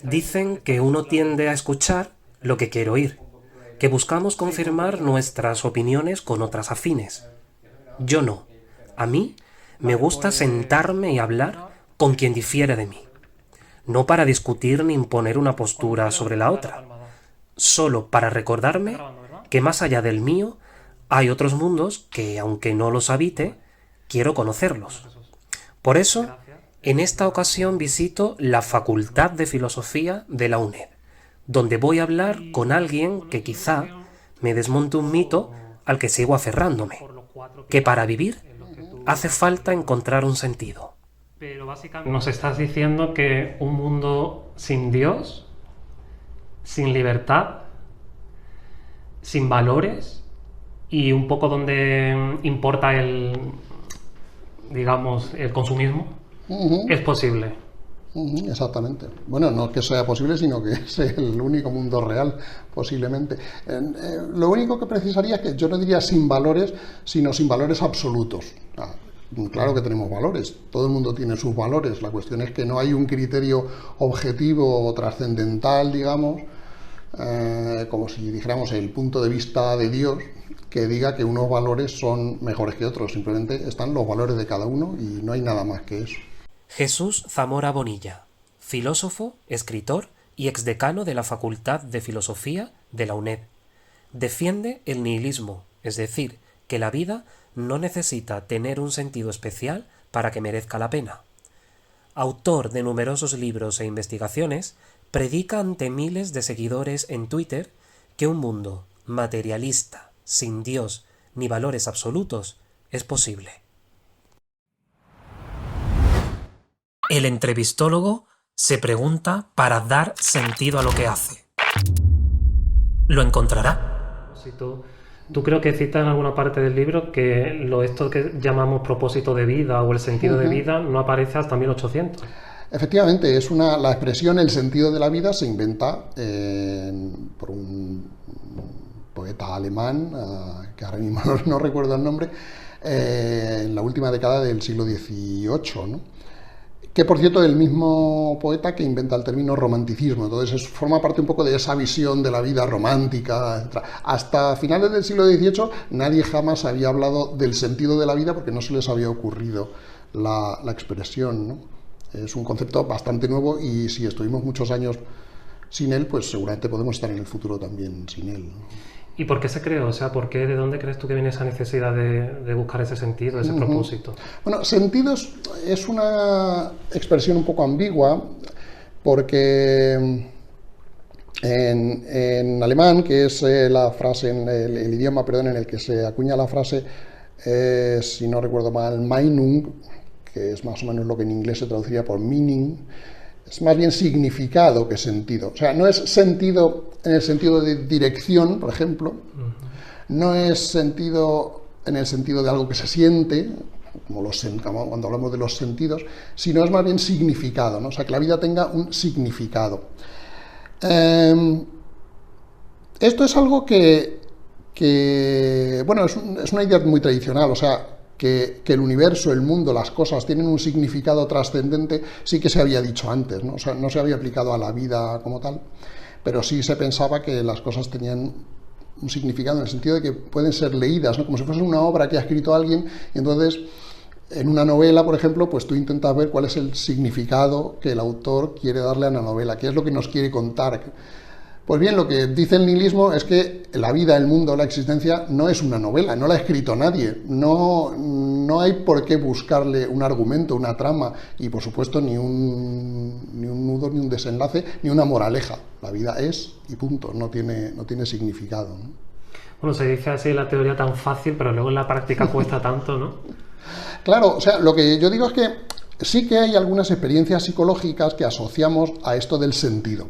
Dicen que uno tiende a escuchar lo que quiere oír, que buscamos confirmar nuestras opiniones con otras afines. Yo no. A mí me gusta sentarme y hablar con quien difiere de mí, no para discutir ni imponer una postura sobre la otra, solo para recordarme que más allá del mío hay otros mundos que, aunque no los habite, quiero conocerlos. Por eso, en esta ocasión visito la Facultad de Filosofía de la UNED, donde voy a hablar con alguien que quizá me desmonte un mito al que sigo aferrándome, que para vivir hace falta encontrar un sentido. Pero básicamente nos estás diciendo que un mundo sin Dios, sin libertad, sin valores y un poco donde importa digamos, el consumismo, es posible. Exactamente. Bueno, no es que sea posible, sino que es el único mundo real, posiblemente. Lo único que precisaría es que yo no diría sin valores, sino sin valores absolutos. Claro que tenemos valores, todo el mundo tiene sus valores, la cuestión es que no hay un criterio objetivo o trascendental, digamos, como si dijéramos el punto de vista de Dios, que diga que unos valores son mejores que otros, simplemente están los valores de cada uno y no hay nada más que eso. Jesús Zamora Bonilla, filósofo, escritor y exdecano de la Facultad de Filosofía de la UNED. Defiende el nihilismo, es decir, que la vida no necesita tener un sentido especial para que merezca la pena. Autor de numerosos libros e investigaciones, predica ante miles de seguidores en Twitter que un mundo materialista, sin Dios ni valores absolutos, es posible. El entrevistólogo se pregunta para dar sentido a lo que hace. ¿Lo encontrará? Si tú creo que citas en alguna parte del libro que esto que llamamos propósito de vida o el sentido de vida no aparece hasta 1800. Efectivamente, la expresión el sentido de la vida se inventa por un poeta alemán, que ahora mismo no recuerdo el nombre, en la última década del siglo XVIII, ¿no? Que por cierto es el mismo poeta que inventa el término romanticismo, entonces forma parte un poco de esa visión de la vida romántica, etc. Hasta finales del siglo XVIII nadie jamás había hablado del sentido de la vida porque no se les había ocurrido la expresión, ¿no? Es un concepto bastante nuevo y si estuvimos muchos años sin él, pues seguramente podemos estar en el futuro también sin él, ¿no? ¿Y por qué se creó? O sea, ¿de dónde crees tú que viene esa necesidad de buscar ese sentido, ese propósito? Bueno, sentidos es una expresión un poco ambigua porque en alemán, que es la frase, el idioma, perdón, en el que se acuña la frase, si no recuerdo mal, Meinung, que es más o menos lo que en inglés se traduciría por meaning, es más bien significado que sentido. O sea, no es sentido en el sentido de dirección, por ejemplo, no es sentido en el sentido de algo que se siente, como cuando hablamos de los sentidos, sino es más bien significado, ¿no? O sea, que la vida tenga un significado. Esto es algo bueno, es una idea muy tradicional, o sea, que el universo, el mundo, las cosas tienen un significado trascendente, sí que se había dicho antes, ¿no? O sea, no se había aplicado a la vida como tal, pero sí se pensaba que las cosas tenían un significado en el sentido de que pueden ser leídas, ¿no? Como si fuese una obra que ha escrito alguien, y entonces en una novela, por ejemplo, pues tú intentas ver cuál es el significado que el autor quiere darle a la novela, qué es lo que nos quiere contar. Pues bien, lo que dice el nihilismo es que la vida, el mundo, la existencia no es una novela, no la ha escrito nadie, no hay por qué buscarle un argumento, una trama y por supuesto ni un nudo, ni un desenlace, ni una moraleja. La vida es y punto, no tiene significado, ¿no? Bueno, se dice así la teoría tan fácil, pero luego en la práctica cuesta tanto, ¿no? Claro, o sea, lo que yo digo es que sí que hay algunas experiencias psicológicas que asociamos a esto del sentido.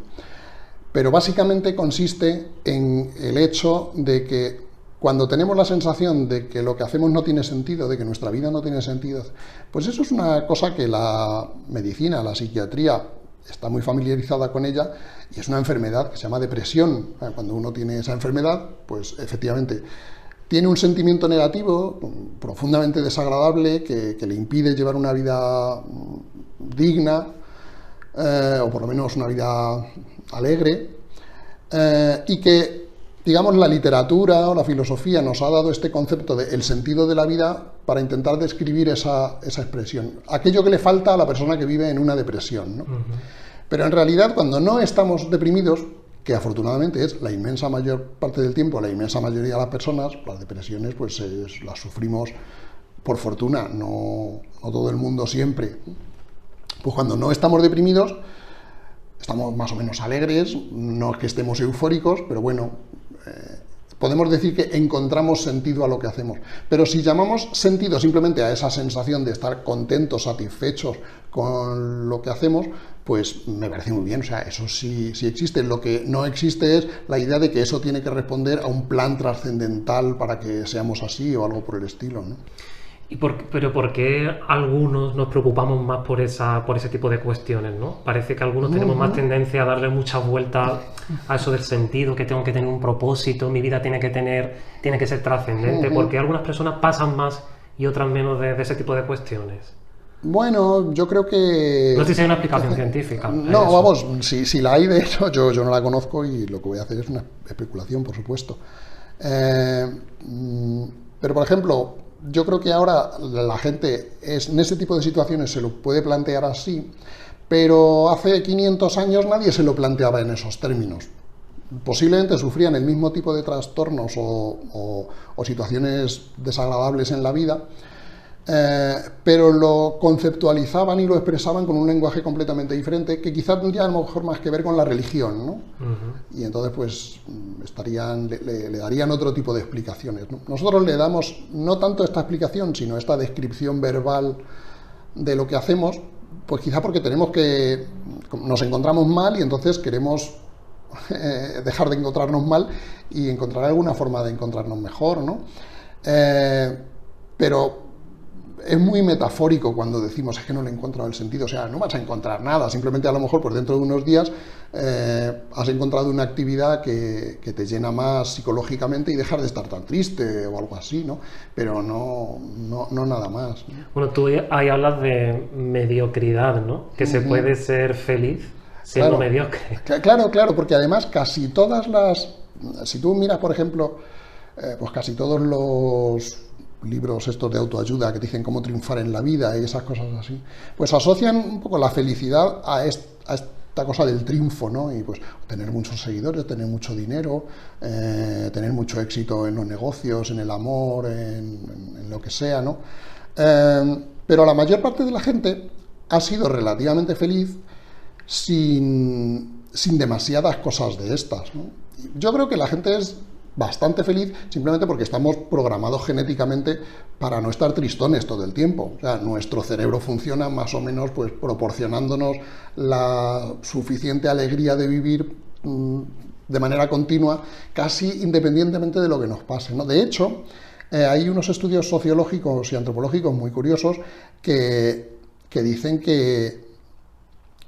Pero básicamente consiste en el hecho de que cuando tenemos la sensación de que lo que hacemos no tiene sentido, de que nuestra vida no tiene sentido, pues eso es una cosa que la medicina, la psiquiatría está muy familiarizada con ella y es una enfermedad que se llama depresión. Cuando uno tiene esa enfermedad, pues efectivamente tiene un sentimiento negativo, profundamente desagradable, que le impide llevar una vida digna, o por lo menos una vida alegre, y que, digamos, la literatura o la filosofía nos ha dado este concepto de el sentido de la vida para intentar describir esa expresión, aquello que le falta a la persona que vive en una depresión, ¿no? Pero en realidad, cuando no estamos deprimidos, que afortunadamente es la inmensa mayor parte del tiempo, la inmensa mayoría de las personas, las depresiones pues las sufrimos por fortuna, no todo el mundo siempre. Pues cuando no estamos deprimidos, estamos más o menos alegres, no es que estemos eufóricos, pero bueno, podemos decir que encontramos sentido a lo que hacemos. Pero si llamamos sentido simplemente a esa sensación de estar contentos, satisfechos con lo que hacemos, pues me parece muy bien, o sea, eso sí existe. Lo que no existe es la idea de que eso tiene que responder a un plan trascendental para que seamos así o algo por el estilo, ¿no? Pero ¿por qué algunos nos preocupamos más por ese tipo de cuestiones, ¿no? Parece que algunos tenemos más tendencia a darle muchas vueltas a eso del sentido, que tengo que tener un propósito, mi vida tiene que ser trascendente. ¿Por qué algunas personas pasan más y otras menos de ese tipo de cuestiones? Bueno, yo creo que... No sé si hay una explicación científica. No, vamos, si la hay, de hecho, yo no la conozco y lo que voy a hacer es una especulación, por supuesto. Pero, por ejemplo, yo creo que ahora la gente en ese tipo de situaciones se lo puede plantear así, pero hace 500 años nadie se lo planteaba en esos términos. Posiblemente sufrían el mismo tipo de trastornos o situaciones desagradables en la vida, pero lo conceptualizaban y lo expresaban con un lenguaje completamente diferente, que quizás tendría a lo mejor más que ver con la religión, ¿no? Y entonces pues le darían otro tipo de explicaciones, ¿no? Nosotros le damos no tanto esta explicación, sino esta descripción verbal de lo que hacemos, pues quizá porque nos encontramos mal y entonces queremos dejar de encontrarnos mal y encontrar alguna forma de encontrarnos mejor, ¿no? Pero es muy metafórico cuando decimos es que no le he encontrado el sentido, o sea, no vas a encontrar nada, simplemente a lo mejor por dentro de unos días has encontrado una actividad que te llena más psicológicamente y dejar de estar tan triste o algo así, ¿no? Pero no nada más, ¿no? Bueno, tú ahí hablas de mediocridad, ¿no? Que se puede ser feliz siendo mediocre. Claro, porque además casi todas si tú miras, por ejemplo, pues casi todos los libros estos de autoayuda que te dicen cómo triunfar en la vida y esas cosas así, pues asocian un poco la felicidad a esta cosa del triunfo, ¿no? Y pues tener muchos seguidores, tener mucho dinero, tener mucho éxito en los negocios, en el amor, en lo que sea, ¿no? Pero la mayor parte de la gente ha sido relativamente feliz sin demasiadas cosas de estas, ¿no? Yo creo que la gente es bastante feliz simplemente porque estamos programados genéticamente para no estar tristones todo el tiempo. O sea, nuestro cerebro funciona más o menos pues proporcionándonos la suficiente alegría de vivir de manera continua, casi independientemente de lo que nos pase, ¿no? De hecho, hay unos estudios sociológicos y antropológicos muy curiosos que dicen que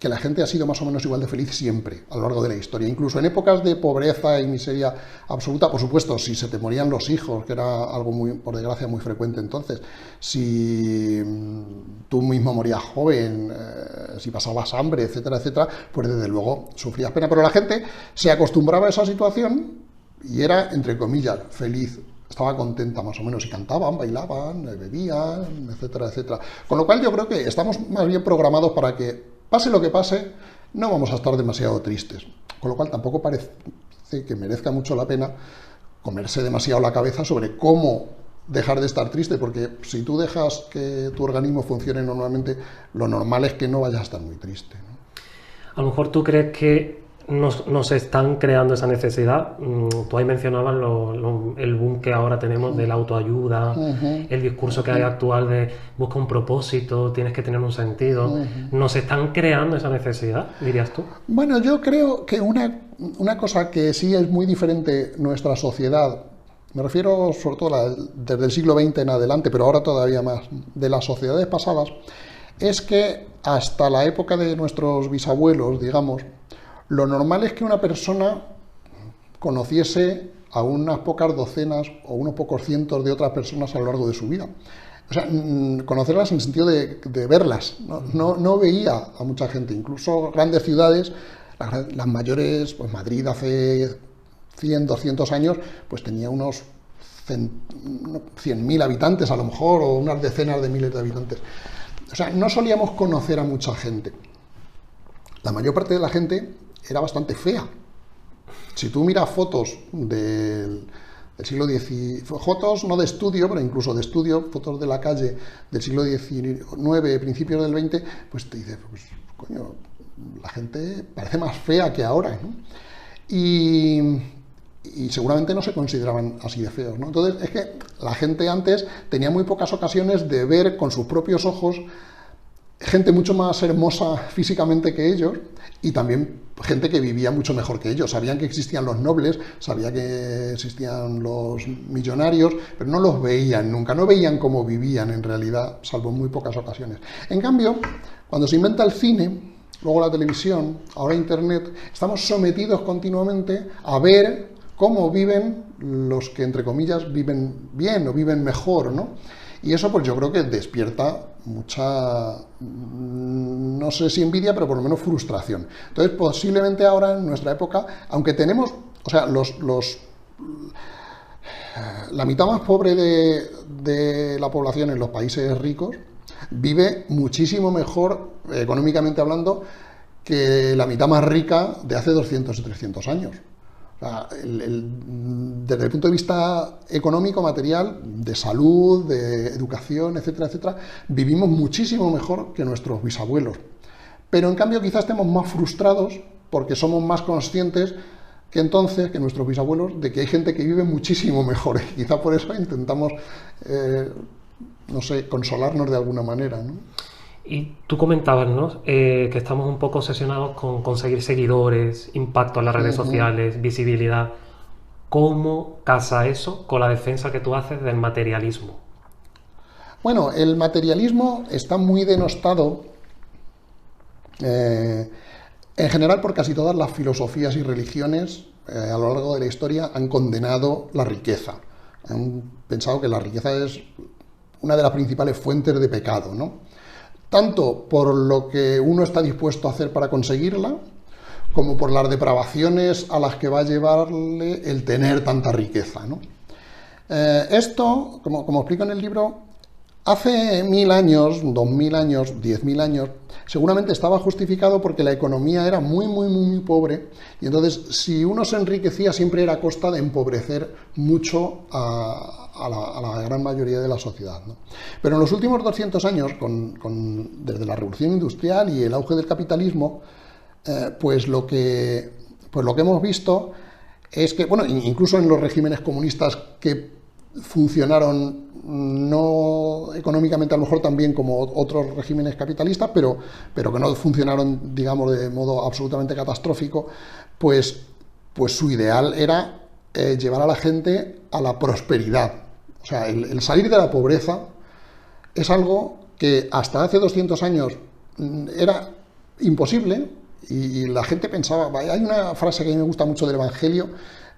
la gente ha sido más o menos igual de feliz siempre, a lo largo de la historia. Incluso en épocas de pobreza y miseria absoluta, por supuesto, si se te morían los hijos, que era algo por desgracia, muy frecuente entonces, si tú mismo morías joven, si pasabas hambre, etcétera, etcétera, pues desde luego sufrías pena. Pero la gente se acostumbraba a esa situación y era, entre comillas, feliz. Estaba contenta más o menos y cantaban, bailaban, bebían, etcétera, etcétera. Con lo cual yo creo que estamos más bien programados para que pase lo que pase, no vamos a estar demasiado tristes. Con lo cual tampoco parece que merezca mucho la pena comerse demasiado la cabeza sobre cómo dejar de estar triste, porque si tú dejas que tu organismo funcione normalmente, lo normal es que no vayas a estar muy triste, ¿no? A lo mejor tú crees que nos están creando esa necesidad. Tú ahí mencionabas el boom que ahora tenemos de la autoayuda, el discurso que hay actual de busca un propósito, tienes que tener un sentido. ¿Nos están creando esa necesidad, dirías tú? Bueno, yo creo que una cosa que sí es muy diferente nuestra sociedad, me refiero sobre todo desde el siglo XX en adelante, pero ahora todavía más, de las sociedades pasadas, es que hasta la época de nuestros bisabuelos, digamos, lo normal es que una persona conociese a unas pocas docenas o unos pocos cientos de otras personas a lo largo de su vida. O sea, conocerlas en el sentido de verlas. No veía a mucha gente, incluso grandes ciudades, las mayores, pues Madrid hace 100, 200 años, pues tenía unos 100.000 habitantes a lo mejor, o unas decenas de miles de habitantes. O sea, no solíamos conocer a mucha gente. La mayor parte de la gente era bastante fea. Si tú miras fotos del siglo XIX, fotos no de estudio, pero incluso de estudio, fotos de la calle del siglo XIX, principios del XX, pues te dices, pues coño, la gente parece más fea que ahora, ¿no? Y seguramente no se consideraban así de feos, ¿no? Entonces, es que la gente antes tenía muy pocas ocasiones de ver con sus propios ojos gente mucho más hermosa físicamente que ellos, y también gente que vivía mucho mejor que ellos. Sabían que existían los nobles, sabían que existían los millonarios, pero no los veían nunca, no veían cómo vivían en realidad, salvo en muy pocas ocasiones. En cambio, cuando se inventa el cine, luego la televisión, ahora Internet, estamos sometidos continuamente a ver cómo viven los que, entre comillas, viven bien o viven mejor, ¿no? Y eso, pues yo creo que despierta mucha, no sé si envidia, pero por lo menos frustración. Entonces, posiblemente ahora, en nuestra época, aunque tenemos, o sea, la mitad más pobre de la población en los países ricos vive muchísimo mejor, económicamente hablando, que la mitad más rica de hace 200 y 300 años. O sea, desde el punto de vista económico, material, de salud, de educación, etcétera, etcétera, vivimos muchísimo mejor que nuestros bisabuelos. Pero en cambio quizás estemos más frustrados porque somos más conscientes que entonces, que nuestros bisabuelos, de que hay gente que vive muchísimo mejor. Y quizá por eso intentamos, no sé, consolarnos de alguna manera, ¿no? Y tú comentabas, ¿no? Que estamos un poco obsesionados con conseguir seguidores, impacto en las redes sociales, visibilidad. ¿Cómo casa eso con la defensa que tú haces del materialismo? Bueno, el materialismo está muy denostado en general por casi todas las filosofías y religiones a lo largo de la historia han condenado la riqueza. Han pensado que la riqueza es una de las principales fuentes de pecado, ¿no? Tanto por lo que uno está dispuesto a hacer para conseguirla, como por las depravaciones a las que va a llevarle el tener tanta riqueza, ¿no? Esto, como explico en el libro, hace 1000 años, 2000 años, 10.000 años, seguramente estaba justificado porque la economía era muy, muy, muy pobre, y entonces si uno se enriquecía siempre era a costa de empobrecer mucho a la gran mayoría de la sociedad, ¿no? Pero en los últimos 200 años, desde la Revolución Industrial y el auge del capitalismo, pues lo que hemos visto es que, bueno, incluso en los regímenes comunistas que funcionaron no económicamente a lo mejor tan bien como otros regímenes capitalistas, pero que no funcionaron, digamos, de modo absolutamente catastrófico, pues su ideal era llevar a la gente a la prosperidad. O sea, el salir de la pobreza es algo que hasta hace 200 años era imposible, y la gente pensaba. Hay una frase que a mí me gusta mucho del Evangelio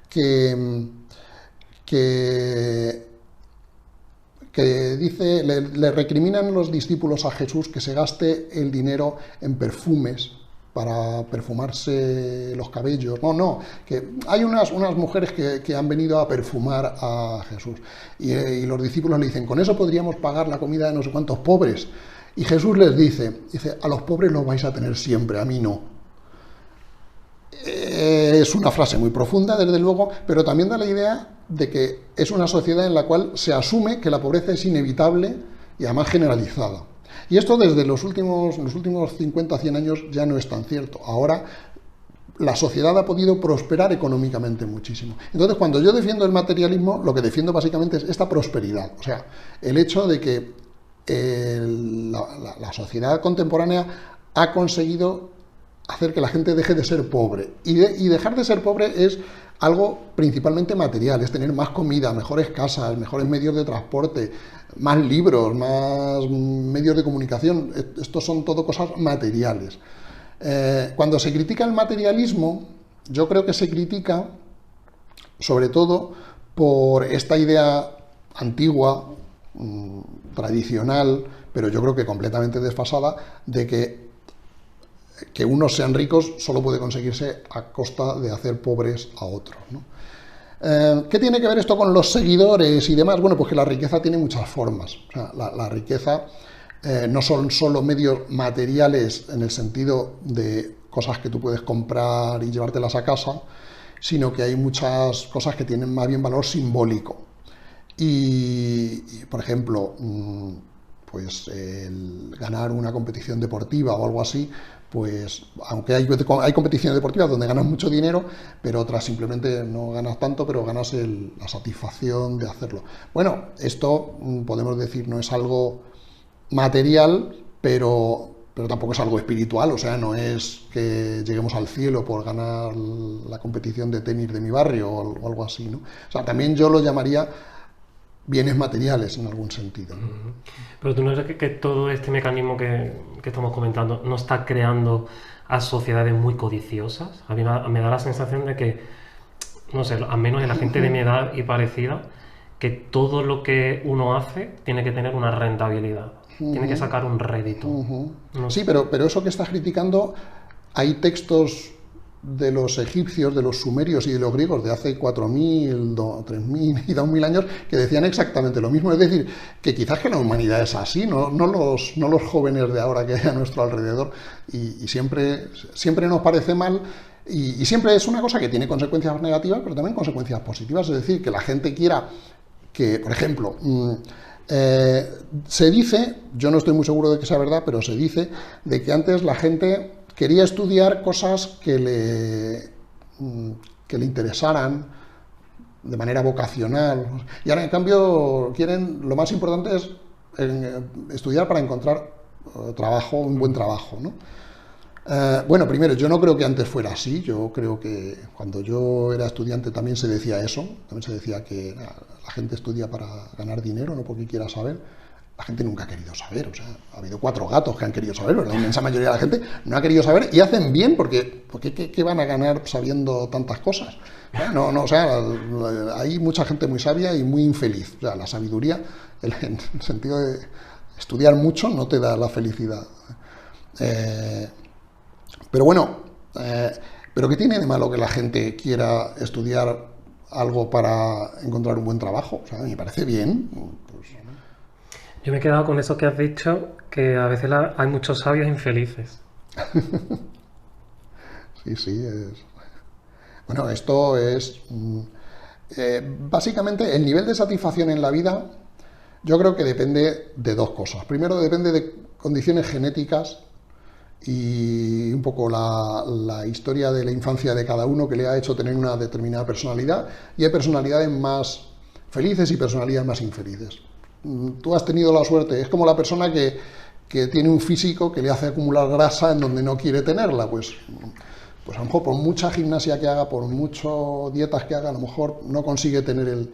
que dice, le recriminan los discípulos a Jesús que se gaste el dinero en perfumes para perfumarse los cabellos. No, que hay unas mujeres que han venido a perfumar a Jesús. Y los discípulos le dicen, con eso podríamos pagar la comida de no sé cuántos pobres. Y Jesús les dice, a los pobres los vais a tener siempre, a mí no. Es una frase muy profunda, desde luego, pero también da la idea de que es una sociedad en la cual se asume que la pobreza es inevitable y además generalizada. Y esto desde los últimos 50, 100 años ya no es tan cierto. Ahora la sociedad ha podido prosperar económicamente muchísimo. Entonces, cuando yo defiendo el materialismo, lo que defiendo básicamente es esta prosperidad. O sea, el hecho de que la sociedad contemporánea ha conseguido hacer que la gente deje de ser pobre. Y dejar de ser pobre es algo principalmente material, es tener más comida, mejores casas, mejores medios de transporte, más libros, más medios de comunicación. Estos son todo cosas materiales. Cuando se critica el materialismo, yo creo que se critica sobre todo por esta idea antigua tradicional, pero yo creo que completamente desfasada, de que unos sean ricos solo puede conseguirse a costa de hacer pobres a otros, ¿no? ¿Qué tiene que ver esto con los seguidores y demás? Bueno, pues que la riqueza tiene muchas formas. O sea, la riqueza no son solo medios materiales en el sentido de cosas que tú puedes comprar y llevártelas a casa, sino que hay muchas cosas que tienen más bien valor simbólico. Y por ejemplo, pues el ganar una competición deportiva o algo así, pues aunque hay competiciones deportivas donde ganas mucho dinero, pero otras simplemente no ganas tanto, pero ganas la satisfacción de hacerlo. Bueno, esto podemos decir no es algo material, pero tampoco es algo espiritual, o sea, no es que lleguemos al cielo por ganar la competición de tenis de mi barrio o algo así, ¿no? O sea, también yo lo llamaría bienes materiales en algún sentido, ¿no? Pero tú no crees que todo este mecanismo que estamos comentando no está creando a sociedades muy codiciosas. A mí me da la sensación de que, no sé, al menos en la gente de mi edad y parecida, que todo lo que uno hace tiene que tener una rentabilidad, tiene que sacar un rédito. No Sí, sé. pero eso que estás criticando, hay textos de los egipcios, de los sumerios y de los griegos de hace 4.000, 3.000 y 2.000 años que decían exactamente lo mismo. Es decir, que quizás que la humanidad es así, no los jóvenes de ahora que hay a nuestro alrededor, y siempre nos parece mal, y siempre es una cosa que tiene consecuencias negativas, pero también consecuencias positivas. Es decir, que la gente quiera que, por ejemplo, se dice, yo no estoy muy seguro de que sea verdad, pero se dice de que antes la gente quería estudiar cosas que le interesaran de manera vocacional, y ahora en cambio lo más importante es estudiar para encontrar trabajo, un buen trabajo, ¿no? Bueno, primero, yo no creo que antes fuera así. Yo creo que cuando yo era estudiante también se decía eso, también se decía que la gente estudia para ganar dinero, no porque quiera saber. La gente nunca ha querido saber, o sea, ha habido 4 gatos que han querido saber, pero la inmensa mayoría de la gente no ha querido saber, y hacen bien, porque ¿qué van a ganar sabiendo tantas cosas? O sea, hay mucha gente muy sabia y muy infeliz. O sea, la sabiduría, en el sentido de estudiar mucho, no te da la felicidad. Pero bueno, ¿pero qué tiene de malo que la gente quiera estudiar algo para encontrar un buen trabajo? O sea, me parece bien. Pues, Yo me he quedado con eso que has dicho, que a veces hay muchos sabios infelices. sí. Bueno, esto es... básicamente, el nivel de satisfacción en la vida, yo creo que depende de 2 cosas. Primero, depende de condiciones genéticas y un poco la historia de la infancia de cada uno que le ha hecho tener una determinada personalidad, y hay personalidades más felices y personalidades más infelices. Tú has tenido la suerte, es como la persona que tiene un físico que le hace acumular grasa en donde no quiere tenerla, pues a lo mejor por mucha gimnasia que haga, por mucho dietas que haga, a lo mejor no consigue tener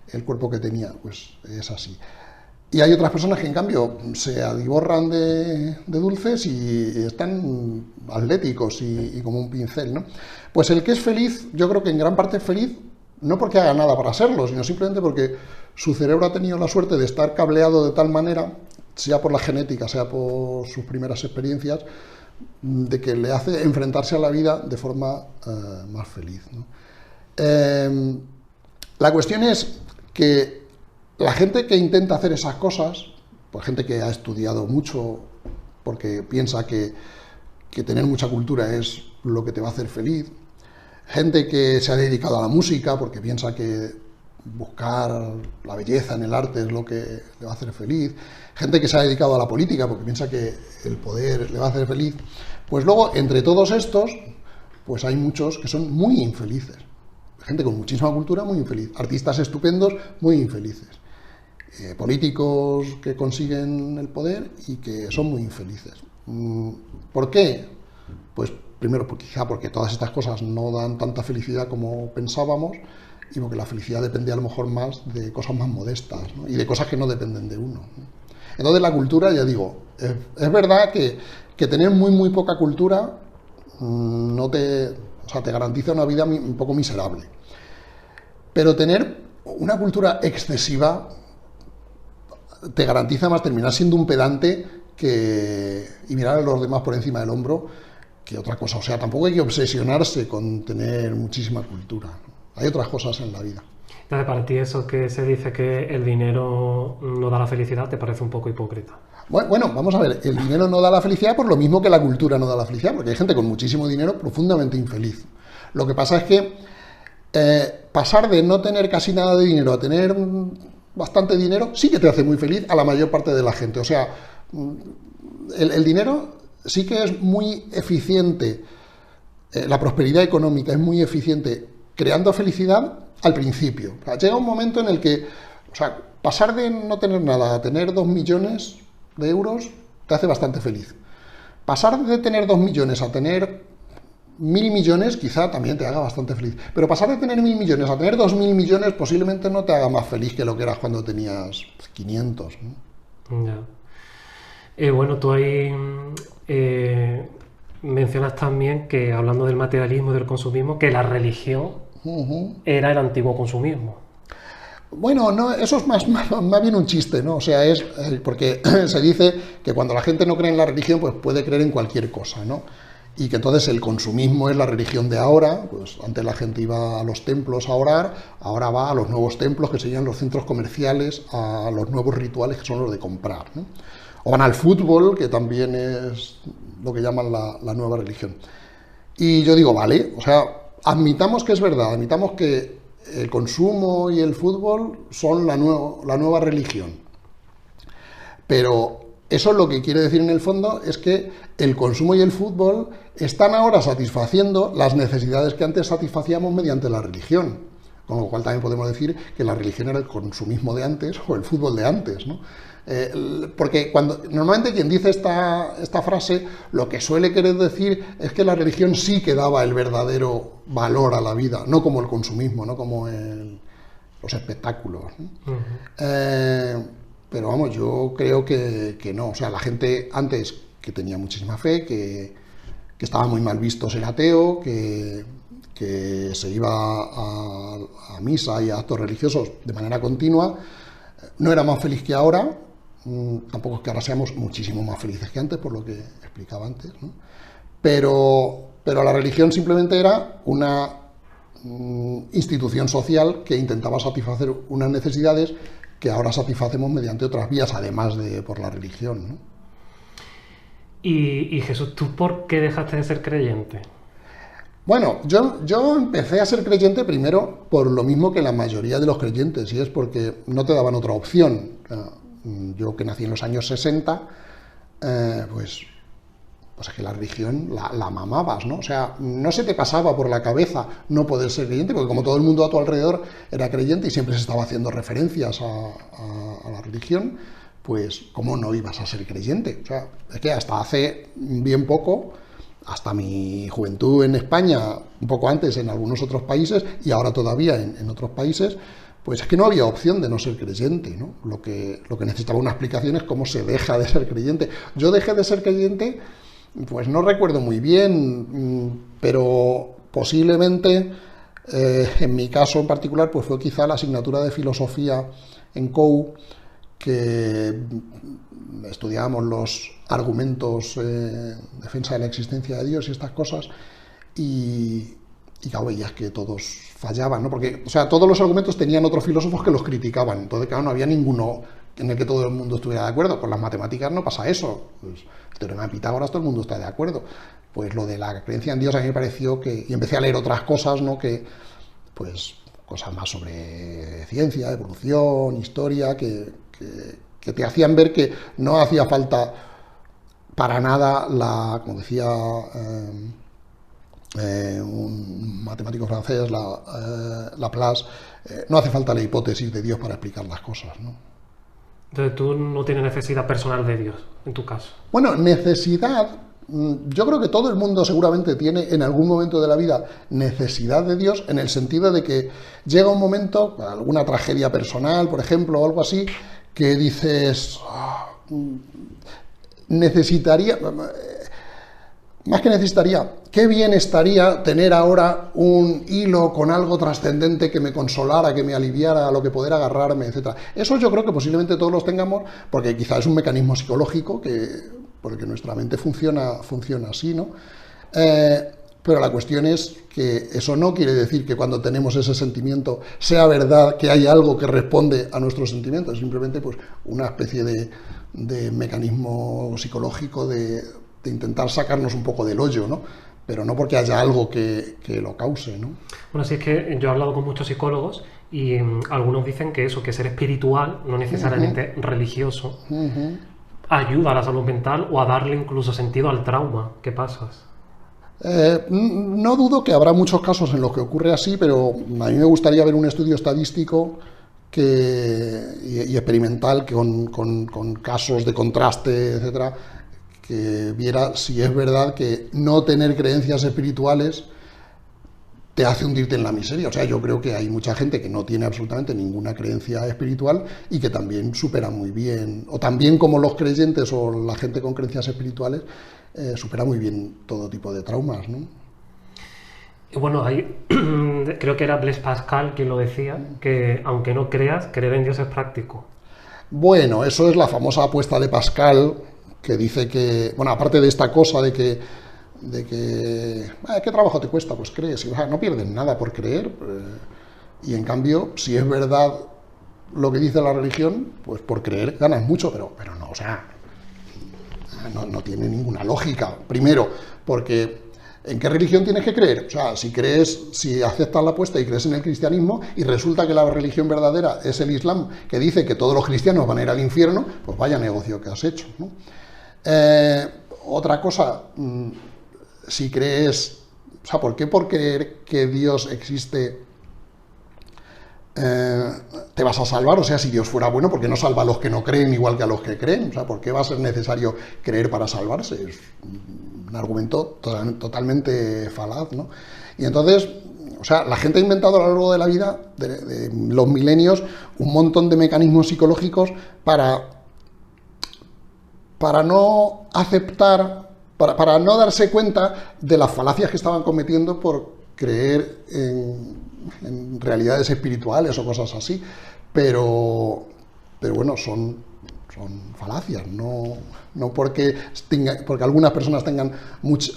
el cuerpo que tenía, pues es así. Y hay otras personas que en cambio se adiborran de dulces y están atléticos y como un pincel, ¿no? Pues el que es feliz, yo creo que en gran parte es feliz, no porque haga nada para serlo, sino simplemente porque su cerebro ha tenido la suerte de estar cableado de tal manera, sea por la genética, sea por sus primeras experiencias, de que le hace enfrentarse a la vida de forma más feliz, ¿no? La cuestión es que la gente que intenta hacer esas cosas, pues gente que ha estudiado mucho porque piensa que tener mucha cultura es lo que te va a hacer feliz, gente que se ha dedicado a la música porque piensa que buscar la belleza en el arte es lo que le va a hacer feliz, gente que se ha dedicado a la política porque piensa que el poder le va a hacer feliz, pues luego entre todos estos, pues hay muchos que son muy infelices, gente con muchísima cultura muy infeliz, artistas estupendos muy infelices, políticos que consiguen el poder y que son muy infelices. ¿Por qué? Pues primero, quizá porque todas estas cosas no dan tanta felicidad como pensábamos, y porque la felicidad depende a lo mejor más de cosas más modestas, ¿no? Y de cosas que no dependen de uno, ¿no? Entonces la cultura, ya digo, es verdad que tener muy poca cultura te garantiza una vida un poco miserable. Pero tener una cultura excesiva te garantiza más terminar siendo un pedante y mirar a los demás por encima del hombro que otra cosa. O sea, tampoco hay que obsesionarse con tener muchísima cultura, ¿no? Hay otras cosas en la vida. Entonces, para ti eso que se dice que el dinero no da la felicidad, ¿te parece un poco hipócrita? Bueno, vamos a ver, el dinero no da la felicidad por lo mismo que la cultura no da la felicidad, porque hay gente con muchísimo dinero profundamente infeliz. Lo que pasa es que pasar de no tener casi nada de dinero a tener bastante dinero sí que te hace muy feliz a la mayor parte de la gente. O sea, el dinero sí que es muy eficiente, la prosperidad económica es muy eficiente creando felicidad al principio. O sea, llega un momento en el que, o sea, pasar de no tener nada a tener 2 millones de euros te hace bastante feliz. Pasar de tener 2 millones a tener 1.000 millones quizá también te haga bastante feliz. Pero pasar de tener 1.000 millones a tener 2.000 millones posiblemente no te haga más feliz que lo que eras cuando tenías 500, ¿no? Ya. Bueno, tú ahí mencionas también que, hablando del materialismo y del consumismo, que la religión era el antiguo consumismo. Bueno, no, eso es más bien un chiste, ¿no? O sea, es porque se dice que cuando la gente no cree en la religión, pues puede creer en cualquier cosa, ¿no? Y que entonces el consumismo es la religión de ahora. Pues antes la gente iba a los templos a orar, ahora va a los nuevos templos, que serían los centros comerciales, a los nuevos rituales, que son los de comprar, ¿no? O van al fútbol, que también es lo que llaman la nueva religión. Y yo digo, vale, o sea, admitamos que es verdad, admitamos que el consumo y el fútbol son la nueva religión. Pero eso lo que quiere decir en el fondo es que el consumo y el fútbol están ahora satisfaciendo las necesidades que antes satisfacíamos mediante la religión. Con lo cual también podemos decir que la religión era el consumismo de antes o el fútbol de antes, ¿no? Porque normalmente quien dice esta frase lo que suele querer decir es que la religión sí que daba el verdadero valor a la vida, no como el consumismo, no como los espectáculos, ¿no? Pero vamos, yo creo que no. O sea, la gente antes, que tenía muchísima fe, que estaba muy mal visto ser ateo, que se iba a misa y a actos religiosos de manera continua, no era más feliz que ahora. Tampoco es que ahora seamos muchísimo más felices que antes, por lo que explicaba antes, ¿no? Pero la religión simplemente era una institución social que intentaba satisfacer unas necesidades que ahora satisfacemos mediante otras vías, además de por la religión, ¿no? Y Jesús, ¿tú por qué dejaste de ser creyente? Bueno, yo empecé a ser creyente primero por lo mismo que la mayoría de los creyentes, y es porque no te daban otra opción. Yo, que nací en los años 60, pues es que la religión la mamabas, ¿no? O sea, no se te pasaba por la cabeza no poder ser creyente, porque como todo el mundo a tu alrededor era creyente y siempre se estaba haciendo referencias a la religión, pues ¿cómo no ibas a ser creyente? O sea, es que hasta hace bien poco, hasta mi juventud en España, un poco antes en algunos otros países y ahora todavía en otros países, pues es que no había opción de no ser creyente, ¿no? Lo que necesitaba una explicación es cómo se deja de ser creyente. Yo dejé de ser creyente, pues no recuerdo muy bien, pero posiblemente, en mi caso en particular, pues fue quizá la asignatura de filosofía en COU, que estudiábamos los argumentos en defensa de la existencia de Dios y estas cosas, y claro, veías que todos fallaban, ¿no? Porque, o sea, todos los argumentos tenían otros filósofos que los criticaban, entonces, claro, no había ninguno en el que todo el mundo estuviera de acuerdo. Con las matemáticas no pasa eso. Pues, el teorema de Pitágoras todo el mundo está de acuerdo. Pues lo de la creencia en Dios a mí me pareció que... Y empecé a leer otras cosas, ¿no? Que, pues, cosas más sobre ciencia, evolución, historia, que te hacían ver que no hacía falta para nada como decía un matemático francés, Laplace, no hace falta la hipótesis de Dios para explicar las cosas, ¿no? Entonces tú no tienes necesidad personal de Dios, en tu caso. Bueno, necesidad, yo creo que todo el mundo seguramente tiene en algún momento de la vida necesidad de Dios, en el sentido de que llega un momento, alguna tragedia personal, por ejemplo, o algo así, que dices, necesitaría... Más que necesitaría, qué bien estaría tener ahora un hilo con algo trascendente que me consolara, que me aliviara, a lo que poder agarrarme, etc. Eso yo creo que posiblemente todos los tengamos, porque quizá es un mecanismo psicológico por el que nuestra mente funciona así, ¿no? Pero la cuestión es que eso no quiere decir que cuando tenemos ese sentimiento sea verdad que hay algo que responde a nuestros sentimientos, es simplemente pues, una especie de mecanismo psicológico de intentar sacarnos un poco del hoyo, ¿no? Pero no porque haya algo que lo cause, ¿no? Bueno, sí, es que yo he hablado con muchos psicólogos y algunos dicen que eso, que ser espiritual, no necesariamente religioso, ayuda a la salud mental o a darle incluso sentido al trauma que pasas. No dudo que habrá muchos casos en los que ocurre así, pero a mí me gustaría ver un estudio estadístico y experimental con casos de contraste, etcétera, que viera si es verdad que no tener creencias espirituales te hace hundirte en la miseria. O sea, yo creo que hay mucha gente que no tiene absolutamente ninguna creencia espiritual y que también supera muy bien, o también como los creyentes o la gente con creencias espirituales, supera muy bien todo tipo de traumas, ¿no? Y bueno, creo que era Blaise Pascal quien lo decía, que aunque no creas, creer en Dios es práctico. Bueno, eso es la famosa apuesta de Pascal, que dice que, bueno, aparte de esta cosa de que ¿qué trabajo te cuesta? Pues crees, y, o sea, no pierdes nada por creer, y en cambio, si es verdad lo que dice la religión, pues por creer ganas mucho, pero no, o sea, no tiene ninguna lógica. Primero, porque ¿en qué religión tienes que creer? O sea, si aceptas la apuesta y crees en el cristianismo y resulta que la religión verdadera es el Islam, que dice que todos los cristianos van a ir al infierno, pues vaya negocio que has hecho, ¿no? Otra cosa, si crees, o sea, ¿por qué por creer que Dios existe te vas a salvar? O sea, si Dios fuera bueno, ¿por qué no salva a los que no creen igual que a los que creen? O sea, ¿por qué va a ser necesario creer para salvarse? Es un argumento totalmente falaz, ¿no? Y entonces, o sea, la gente ha inventado a lo largo de la vida, de los milenios, un montón de mecanismos psicológicos para no aceptar, para no darse cuenta de las falacias que estaban cometiendo por creer en realidades espirituales o cosas así, pero bueno, son falacias, no porque algunas personas tengan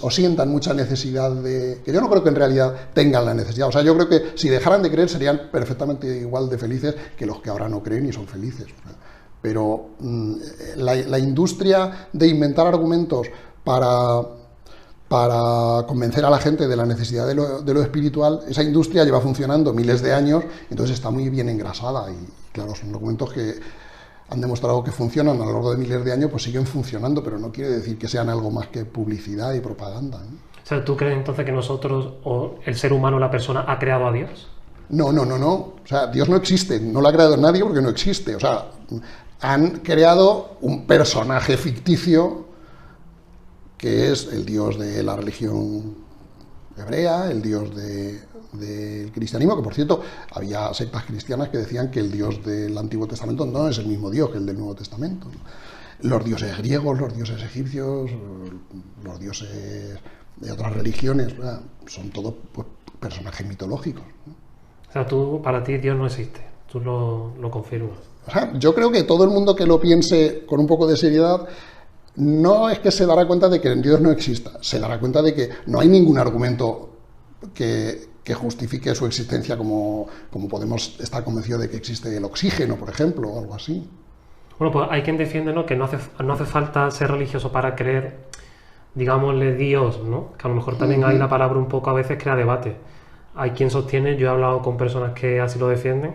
o sientan mucha necesidad que yo no creo que en realidad tengan la necesidad. O sea, yo creo que si dejaran de creer serían perfectamente igual de felices que los que ahora no creen y son felices. Pero la industria de inventar argumentos para convencer a la gente de la necesidad de lo espiritual, esa industria lleva funcionando miles de años, entonces está muy bien engrasada y claro, son documentos que han demostrado que funcionan a lo largo de miles de años, pues siguen funcionando, pero no quiere decir que sean algo más que publicidad y propaganda, ¿no? O sea, ¿tú crees entonces que nosotros, o el ser humano, la persona, ha creado a Dios? No. O sea, Dios no existe, no lo ha creado nadie porque no existe. O sea, han creado un personaje ficticio que es el Dios de la religión hebrea, el Dios del cristianismo, que por cierto, había sectas cristianas que decían que el Dios del Antiguo Testamento no es el mismo Dios que el del Nuevo Testamento, ¿no? Los dioses griegos, los dioses egipcios, los dioses de otras religiones, ¿verdad? Son todos pues, personajes mitológicos, ¿no? O sea, para ti Dios no existe, tú lo confirmas. O sea, yo creo que todo el mundo que lo piense con un poco de seriedad no es que se dará cuenta de que Dios no exista, se dará cuenta de que no hay ningún argumento que justifique su existencia como podemos estar convencidos de que existe el oxígeno, por ejemplo, o algo así. Bueno, pues hay quien defiende, ¿no?, que no hace falta ser religioso para creer, digámosle, Dios, ¿no? Que a lo mejor también ahí la palabra un poco a veces crea debate. Hay quien sostiene, yo he hablado con personas que así lo defienden,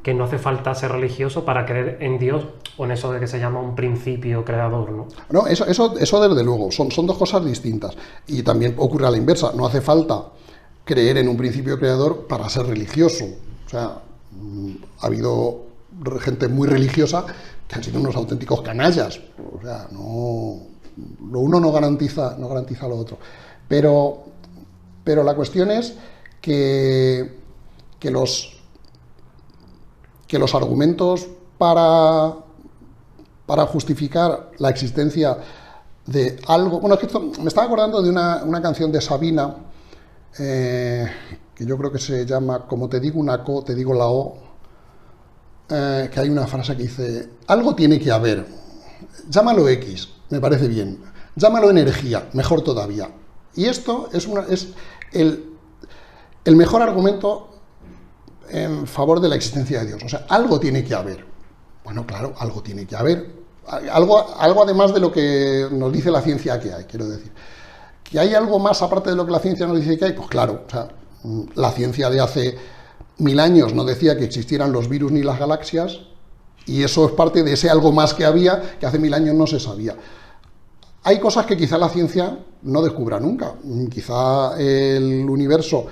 que no hace falta ser religioso para creer en Dios o en eso de que se llama un principio creador, ¿no? No, eso desde luego, son dos cosas distintas. Y también ocurre a la inversa, no hace falta creer en un principio creador para ser religioso. O sea, ha habido gente muy religiosa que han sido unos auténticos canallas. O sea, lo uno no garantiza lo otro. Pero la cuestión es que los argumentos para justificar la existencia de algo... Bueno, es que esto, me estaba acordando de una canción de Sabina, que yo creo que se llama Como te digo una co, te digo la o, que hay una frase que dice, algo tiene que haber, llámalo X, me parece bien, llámalo energía, mejor todavía. Y esto es el mejor argumento en favor de la existencia de Dios. O sea, algo tiene que haber. Bueno, claro, algo tiene que haber. Algo además de lo que nos dice la ciencia que hay, quiero decir. ¿Que hay algo más aparte de lo que la ciencia nos dice que hay? Pues claro, o sea, la ciencia de hace 1000 años no decía que existieran los virus ni las galaxias, y eso es parte de ese algo más que había, que hace 1000 años no se sabía. Hay cosas que quizá la ciencia no descubra nunca. Quizá el universo,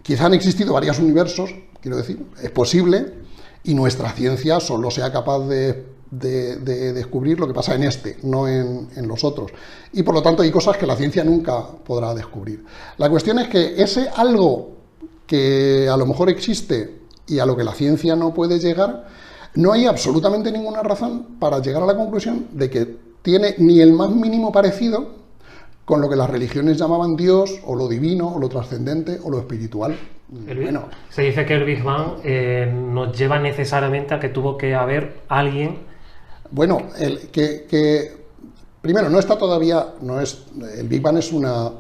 quizá han existido varios universos, quiero decir, es posible, y nuestra ciencia solo sea capaz de descubrir lo que pasa en este, no en los otros. Y por lo tanto hay cosas que la ciencia nunca podrá descubrir. La cuestión es que ese algo que a lo mejor existe y a lo que la ciencia no puede llegar, no hay absolutamente ninguna razón para llegar a la conclusión de que tiene ni el más mínimo parecido con lo que las religiones llamaban Dios, o lo divino, o lo trascendente, o lo espiritual. Bueno, se dice que el Big Bang nos lleva necesariamente a que tuvo que haber alguien. Bueno, primero, no está todavía, el Big Bang es una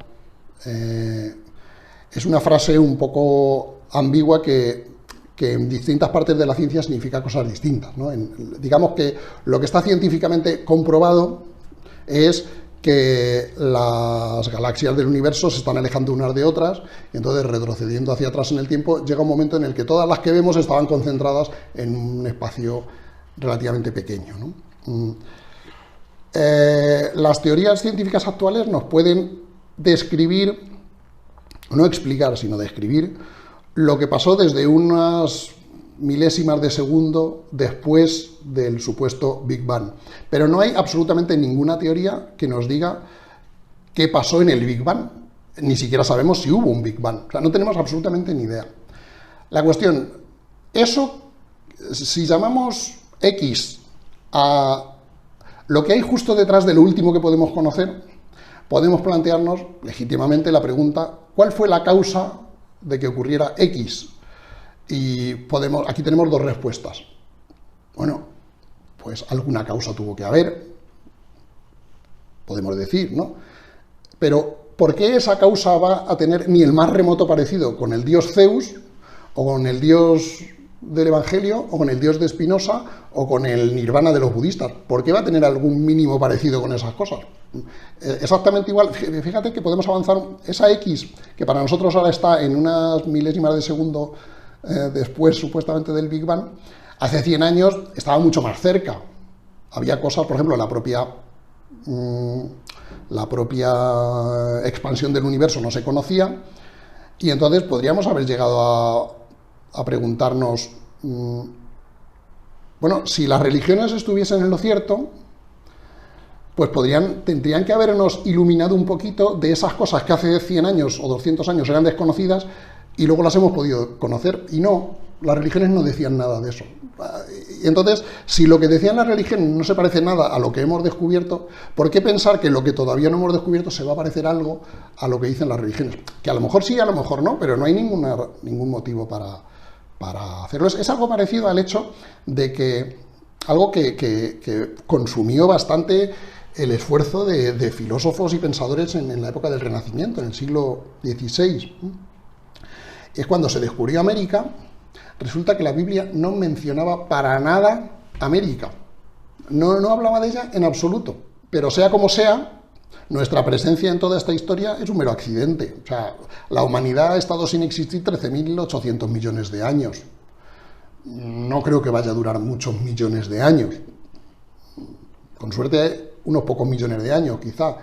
frase un poco ambigua que en distintas partes de la ciencia significa cosas distintas, ¿no? Digamos que lo que está científicamente comprobado es que las galaxias del universo se están alejando unas de otras, y entonces, retrocediendo hacia atrás en el tiempo, llega un momento en el que todas las que vemos estaban concentradas en un espacio relativamente pequeño, ¿no? Las teorías científicas actuales nos pueden describir, no explicar, sino describir, lo que pasó desde unas milésimas de segundo después del supuesto Big Bang. Pero no hay absolutamente ninguna teoría que nos diga qué pasó en el Big Bang. Ni siquiera sabemos si hubo un Big Bang. O sea, no tenemos absolutamente ni idea. La cuestión, eso, si llamamos X a lo que hay justo detrás de lo último que podemos conocer, podemos plantearnos legítimamente la pregunta, ¿cuál fue la causa de que ocurriera X? Y aquí tenemos dos respuestas. Bueno, pues alguna causa tuvo que haber, podemos decir, ¿no? Pero ¿por qué esa causa va a tener ni el más remoto parecido con el dios Zeus, o con el dios del Evangelio, o con el dios de Spinoza, o con el nirvana de los budistas? ¿Por qué va a tener algún mínimo parecido con esas cosas? Exactamente igual. Fíjate que podemos avanzar esa X, que para nosotros ahora está en unas milésimas de segundo después, supuestamente, del Big Bang, hace 100 años estaba mucho más cerca. Había cosas, por ejemplo, la propia expansión del universo no se conocía, y entonces podríamos haber llegado a preguntarnos, bueno, si las religiones estuviesen en lo cierto, pues tendrían que habernos iluminado un poquito de esas cosas que hace 100 años o 200 años eran desconocidas y luego las hemos podido conocer. Y no, las religiones no decían nada de eso. Y entonces, si lo que decían las religiones no se parece nada a lo que hemos descubierto, ¿por qué pensar que lo que todavía no hemos descubierto se va a parecer algo a lo que dicen las religiones? Que a lo mejor sí, a lo mejor no, pero no hay ningún motivo para hacerlo. Es algo parecido al hecho de que algo que consumió bastante el esfuerzo de filósofos y pensadores en la época del Renacimiento, en el siglo XVI. Es cuando se descubrió América. Resulta que la Biblia no mencionaba para nada América. No hablaba de ella en absoluto. Pero sea como sea, nuestra presencia en toda esta historia es un mero accidente. O sea, la humanidad ha estado sin existir 13.800 millones de años. No creo que vaya a durar muchos millones de años. Con suerte, unos pocos millones de años, quizá.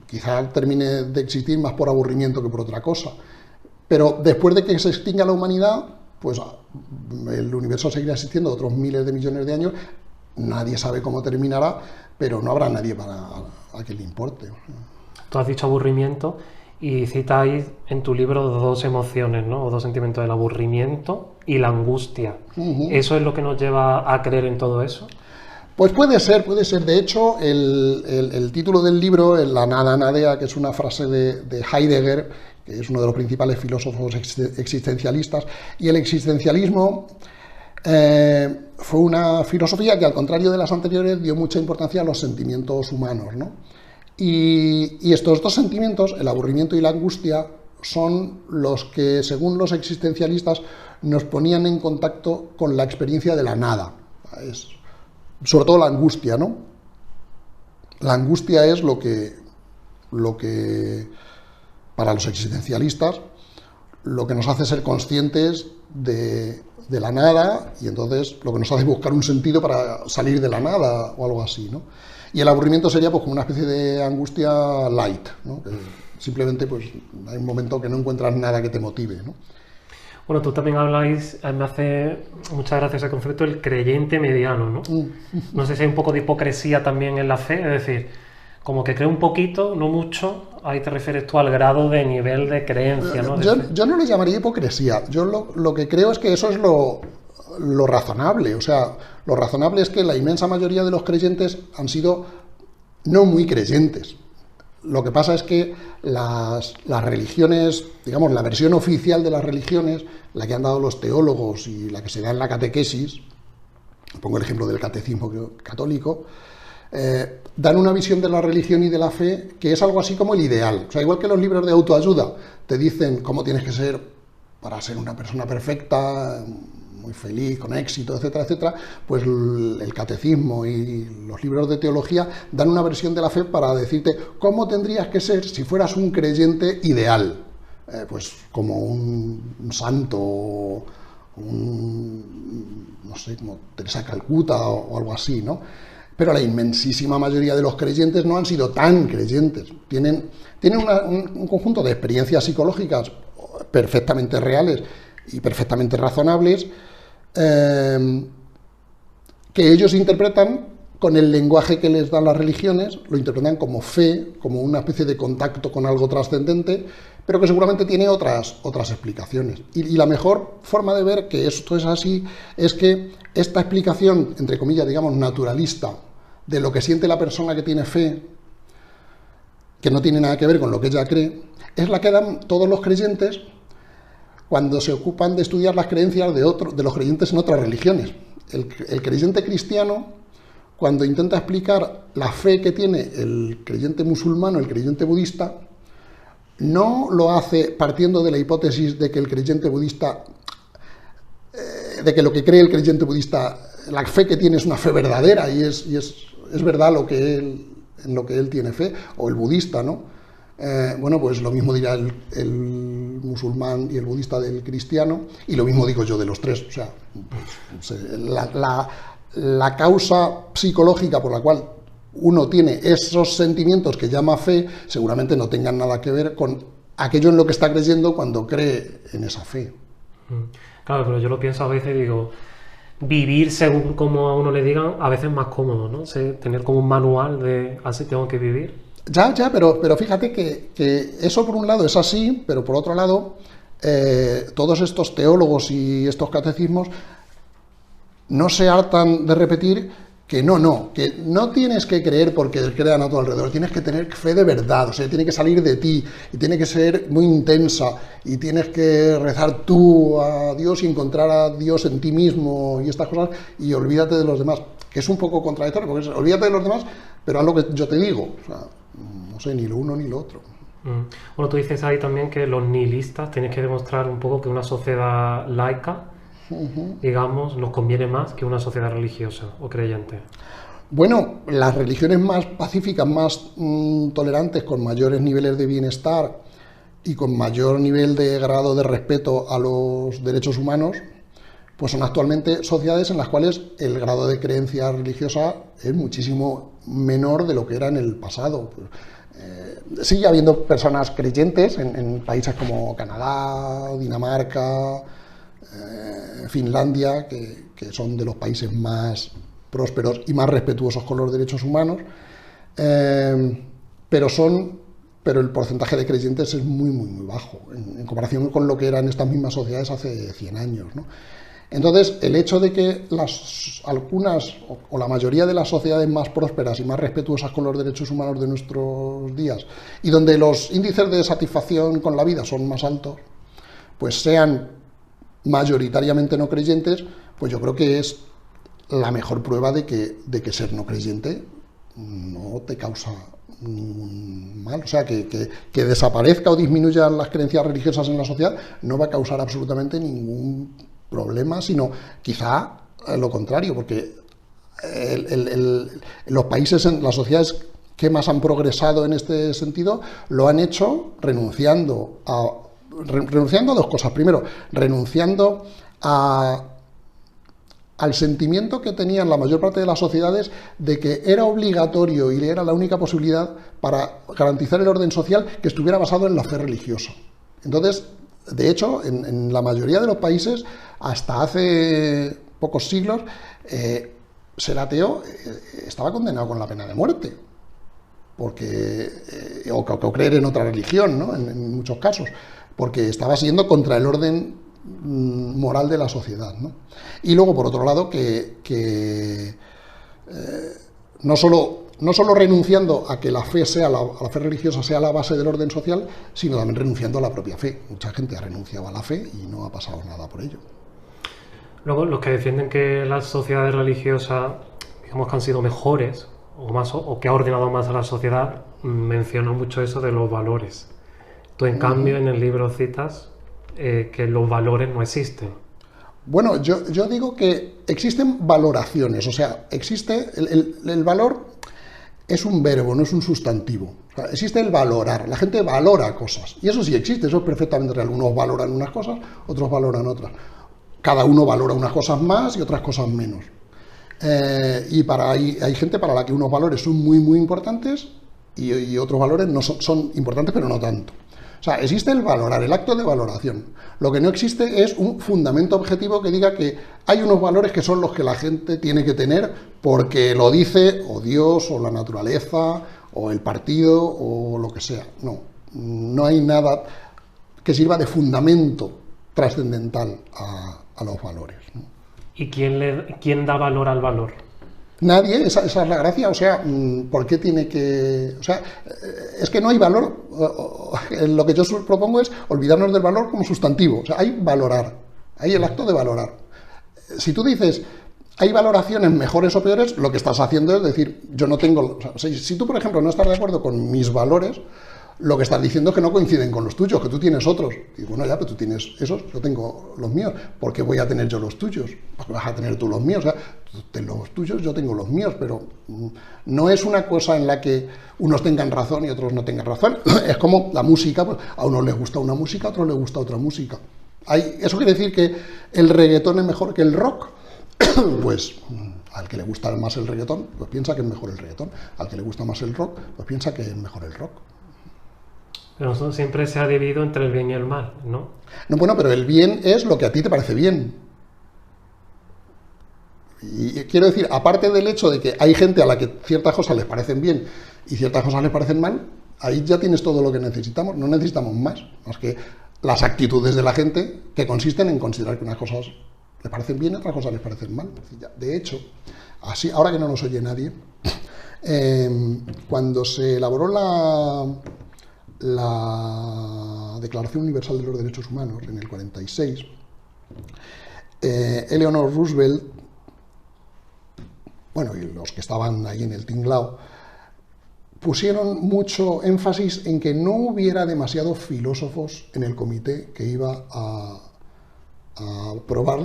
Quizá termine de existir más por aburrimiento que por otra cosa. Pero después de que se extinga la humanidad, pues el universo seguirá existiendo otros miles de millones de años. Nadie sabe cómo terminará, pero no habrá nadie a que le importe. Tú has dicho aburrimiento y citáis en tu libro dos emociones, ¿no? O dos sentimientos, el aburrimiento y la angustia. ¿Eso es lo que nos lleva a creer en todo eso? Pues puede ser. De hecho, el título del libro, La nada nadea, que es una frase de Heidegger, que es uno de los principales filósofos existencialistas, y el existencialismo fue una filosofía que, al contrario de las anteriores, dio mucha importancia a los sentimientos humanos, ¿no? Y estos dos sentimientos, el aburrimiento y la angustia, son los que, según los existencialistas, nos ponían en contacto con la experiencia de la nada. Sobre todo la angustia, ¿no? La angustia es lo que para los existencialistas, lo que nos hace ser conscientes de la nada, y entonces lo que nos hace buscar un sentido para salir de la nada o algo así, ¿no? Y el aburrimiento sería pues como una especie de angustia light, ¿no? Que simplemente pues hay un momento que no encuentras nada que te motive, ¿no? Bueno, tú también habláis, me hace muchas gracias ese concepto, el creyente mediano, ¿no? No sé si hay un poco de hipocresía también en la fe, es decir, como que cree un poquito, no mucho, ahí te refieres tú al grado de nivel de creencia, ¿no? Yo no lo llamaría hipocresía, yo lo que creo es que eso es lo razonable, o sea, lo razonable es que la inmensa mayoría de los creyentes han sido no muy creyentes. Lo que pasa es que las religiones, digamos, la versión oficial de las religiones, la que han dado los teólogos y la que se da en la catequesis, pongo el ejemplo del catecismo católico, dan una visión de la religión y de la fe que es algo así como el ideal. O sea, igual que los libros de autoayuda te dicen cómo tienes que ser para ser una persona perfecta, muy feliz, con éxito, etcétera, etcétera, pues el catecismo y los libros de teología dan una versión de la fe para decirte cómo tendrías que ser si fueras un creyente ideal, pues como un santo, no sé, como Teresa de Calcuta o algo así, ¿no? Pero la inmensísima mayoría de los creyentes no han sido tan creyentes, tienen un conjunto de experiencias psicológicas perfectamente reales y perfectamente razonables, que ellos interpretan con el lenguaje que les dan las religiones, lo interpretan como fe, como una especie de contacto con algo trascendente, pero que seguramente tiene otras explicaciones. Y la mejor forma de ver que esto es así es que esta explicación, entre comillas, digamos, naturalista, de lo que siente la persona que tiene fe, que no tiene nada que ver con lo que ella cree, es la que dan todos los creyentes cuando se ocupan de estudiar las creencias de los creyentes en otras religiones. El creyente cristiano, cuando intenta explicar la fe que tiene el creyente musulmán o el creyente budista, no lo hace partiendo de la hipótesis de que el creyente budista, de que lo que cree el creyente budista, la fe que tiene es una fe verdadera y es verdad en lo que él tiene fe, o el budista, ¿no? Bueno, pues lo mismo dirá el musulmán y el budista del cristiano, y lo mismo digo yo de los tres. O sea, pues, la causa psicológica por la cual uno tiene esos sentimientos que llama fe, seguramente no tengan nada que ver con aquello en lo que está creyendo cuando cree en esa fe. Claro, pero yo lo pienso a veces y digo, vivir según como a uno le digan, a veces es más cómodo, ¿no? Tener como un manual de así tengo que vivir. Ya, pero fíjate que eso por un lado es así, pero por otro lado, todos estos teólogos y estos catecismos no se hartan de repetir que no tienes que creer porque crean a tu alrededor, tienes que tener fe de verdad, o sea, tiene que salir de ti, y tiene que ser muy intensa, y tienes que rezar tú a Dios y encontrar a Dios en ti mismo y estas cosas, y olvídate de los demás, que es un poco contradictorio, porque es, olvídate de los demás, pero haz lo que yo te digo, o sea, no sé, ni lo uno ni lo otro. Bueno, tú dices ahí también que los nihilistas tienen que demostrar un poco que una sociedad laica, digamos, nos conviene más que una sociedad religiosa o creyente. Bueno, las religiones más pacíficas, más tolerantes, con mayores niveles de bienestar y con mayor nivel de grado de respeto a los derechos humanos, pues son actualmente sociedades en las cuales el grado de creencia religiosa es muchísimo menor de lo que era en el pasado. Sigue habiendo personas creyentes en países como Canadá, Dinamarca, Finlandia, que son de los países más prósperos y más respetuosos con los derechos humanos, pero el porcentaje de creyentes es muy, muy, muy bajo en comparación con lo que eran estas mismas sociedades hace 100 años, ¿no? Entonces, el hecho de que algunas o la mayoría de las sociedades más prósperas y más respetuosas con los derechos humanos de nuestros días, y donde los índices de satisfacción con la vida son más altos, pues sean mayoritariamente no creyentes, pues yo creo que es la mejor prueba de que ser no creyente no te causa ningún mal. O sea, que desaparezca o disminuyan las creencias religiosas en la sociedad no va a causar absolutamente ningún problema, sino quizá lo contrario, porque los países, las sociedades que más han progresado en este sentido, lo han hecho renunciando a dos cosas. Primero, renunciando al sentimiento que tenían la mayor parte de las sociedades de que era obligatorio y era la única posibilidad para garantizar el orden social que estuviera basado en la fe religiosa. Entonces, de hecho, en la mayoría de los países, hasta hace pocos siglos, ser ateo estaba condenado con la pena de muerte, o creer en otra religión, ¿no? En muchos casos, porque estaba siendo contra el orden moral de la sociedad, ¿no? Y luego, por otro lado, no solo renunciando a que la fe a la fe religiosa sea la base del orden social, sino también renunciando a la propia fe. Mucha gente ha renunciado a la fe y no ha pasado nada por ello. Luego, los que defienden que las sociedades religiosas, digamos que han sido mejores o que ha ordenado más a la sociedad, mencionan mucho eso de los valores. Tú, en cambio, en el libro citas que los valores no existen. Bueno, yo digo que existen valoraciones, o sea, existe el valor es un verbo, no es un sustantivo. O sea, existe el valorar, la gente valora cosas, y eso sí existe, eso es perfectamente real. Unos valoran unas cosas, otros valoran otras. Cada uno valora unas cosas más y otras cosas menos. Hay gente para la que unos valores son muy, muy importantes y otros valores no son importantes, pero no tanto. O sea, existe el valorar, el acto de valoración. Lo que no existe es un fundamento objetivo que diga que hay unos valores que son los que la gente tiene que tener porque lo dice o Dios o la naturaleza o el partido o lo que sea. No hay nada que sirva de fundamento trascendental a los valores, ¿no? ¿Y quién da valor al valor? Nadie, esa es la gracia. O sea, ¿por qué tiene que...? O sea, es que no hay valor. Lo que yo propongo es olvidarnos del valor como sustantivo. O sea, hay valorar, hay el acto de valorar. Si tú dices, hay valoraciones mejores o peores, lo que estás haciendo es decir, yo no tengo... O sea, si tú, por ejemplo, no estás de acuerdo con mis valores, lo que estás diciendo es que no coinciden con los tuyos, que tú tienes otros. Y bueno, ya, pero tú tienes esos, yo tengo los míos. ¿Por qué voy a tener yo los tuyos? Porque vas a tener tú los míos. O sea, tú tienes los tuyos, yo tengo los míos, pero no es una cosa en la que unos tengan razón y otros no tengan razón. Es como la música, pues, a unos les gusta una música, a otros les gusta otra música. ¿Eso quiere decir que el reggaetón es mejor que el rock? Pues al que le gusta más el reggaetón, pues piensa que es mejor el reggaetón. Al que le gusta más el rock, pues piensa que es mejor el rock. Pero eso siempre se ha dividido entre el bien y el mal, ¿no? No, bueno, pero el bien es lo que a ti te parece bien. Y quiero decir, aparte del hecho de que hay gente a la que ciertas cosas les parecen bien y ciertas cosas les parecen mal, ahí ya tienes todo lo que necesitamos. No necesitamos más que las actitudes de la gente, que consisten en considerar que unas cosas les parecen bien y otras cosas les parecen mal. De hecho, así, ahora que no nos oye nadie, cuando se elaboró la Declaración Universal de los Derechos Humanos en el 46, Eleanor Roosevelt, bueno, y los que estaban ahí en el tinglao, pusieron mucho énfasis en que no hubiera demasiados filósofos en el comité que iba a aprobar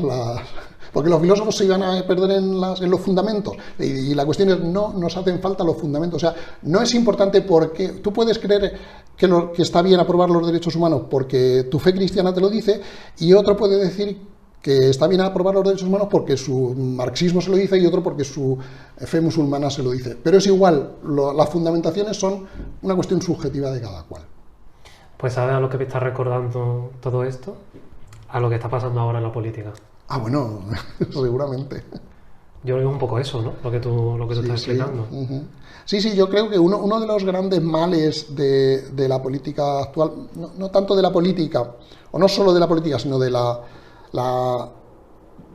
porque los filósofos se iban a perder en los fundamentos, y la cuestión es, no nos hacen falta los fundamentos. O sea, no es importante porque tú puedes creer que está bien aprobar los derechos humanos porque tu fe cristiana te lo dice, y otro puede decir que está bien aprobar los derechos humanos porque su marxismo se lo dice y otro porque su fe musulmana se lo dice. Pero es igual, las fundamentaciones son una cuestión subjetiva de cada cual. Pues ¿sabes a lo que me está recordando todo esto? A lo que está pasando ahora en la política. Ah, bueno, seguramente. Yo creo que es un poco eso, ¿no? Lo que tú estás explicando. Uh-huh. Sí, yo creo que uno de los grandes males de la política actual, no tanto de la política, o no solo de la política, sino de la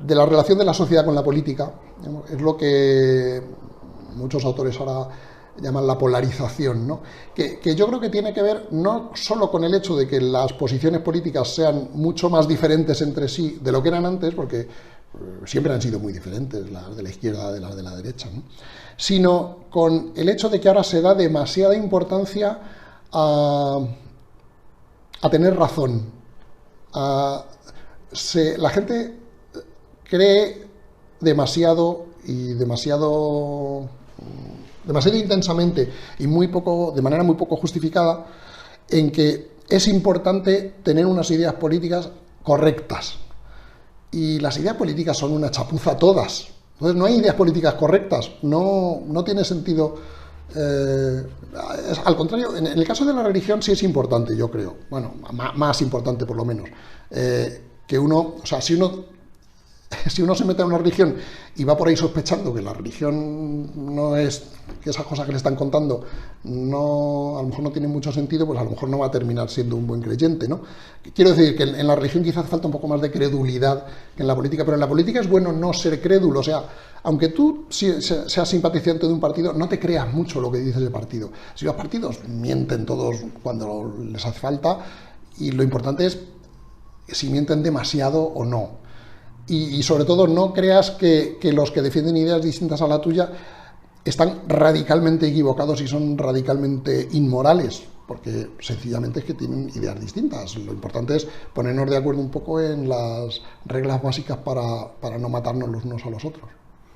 de la relación de la sociedad con la política, es lo que muchos autores ahora llaman la polarización, ¿no? Que yo creo que tiene que ver no solo con el hecho de que las posiciones políticas sean mucho más diferentes entre sí de lo que eran antes, porque siempre han sido muy diferentes las de la izquierda de las de la derecha, ¿no? Sino con el hecho de que ahora se da demasiada importancia a tener razón. La gente cree demasiado intensamente y de manera muy poco justificada en que es importante tener unas ideas políticas correctas. Y las ideas políticas son una chapuza todas. Entonces no hay ideas políticas correctas, no tiene sentido. Al contrario, en el caso de la religión sí es importante, yo creo, bueno, más importante por lo menos, que uno, o sea, si uno se mete a una religión y va por ahí sospechando que la religión no es, que esas cosas que le están contando a lo mejor no tienen mucho sentido, pues a lo mejor no va a terminar siendo un buen creyente, ¿no? Quiero decir que en la religión quizás falta un poco más de credulidad que en la política, pero en la política es bueno no ser crédulo, o sea, aunque tú seas simpatizante de un partido, no te creas mucho lo que dice ese partido. Si los partidos mienten todos cuando les hace falta, y lo importante es si mienten demasiado o no. Y sobre todo no creas que los que defienden ideas distintas a la tuya están radicalmente equivocados y son radicalmente inmorales, porque sencillamente es que tienen ideas distintas. Lo importante es ponernos de acuerdo un poco en las reglas básicas para no matarnos los unos a los otros.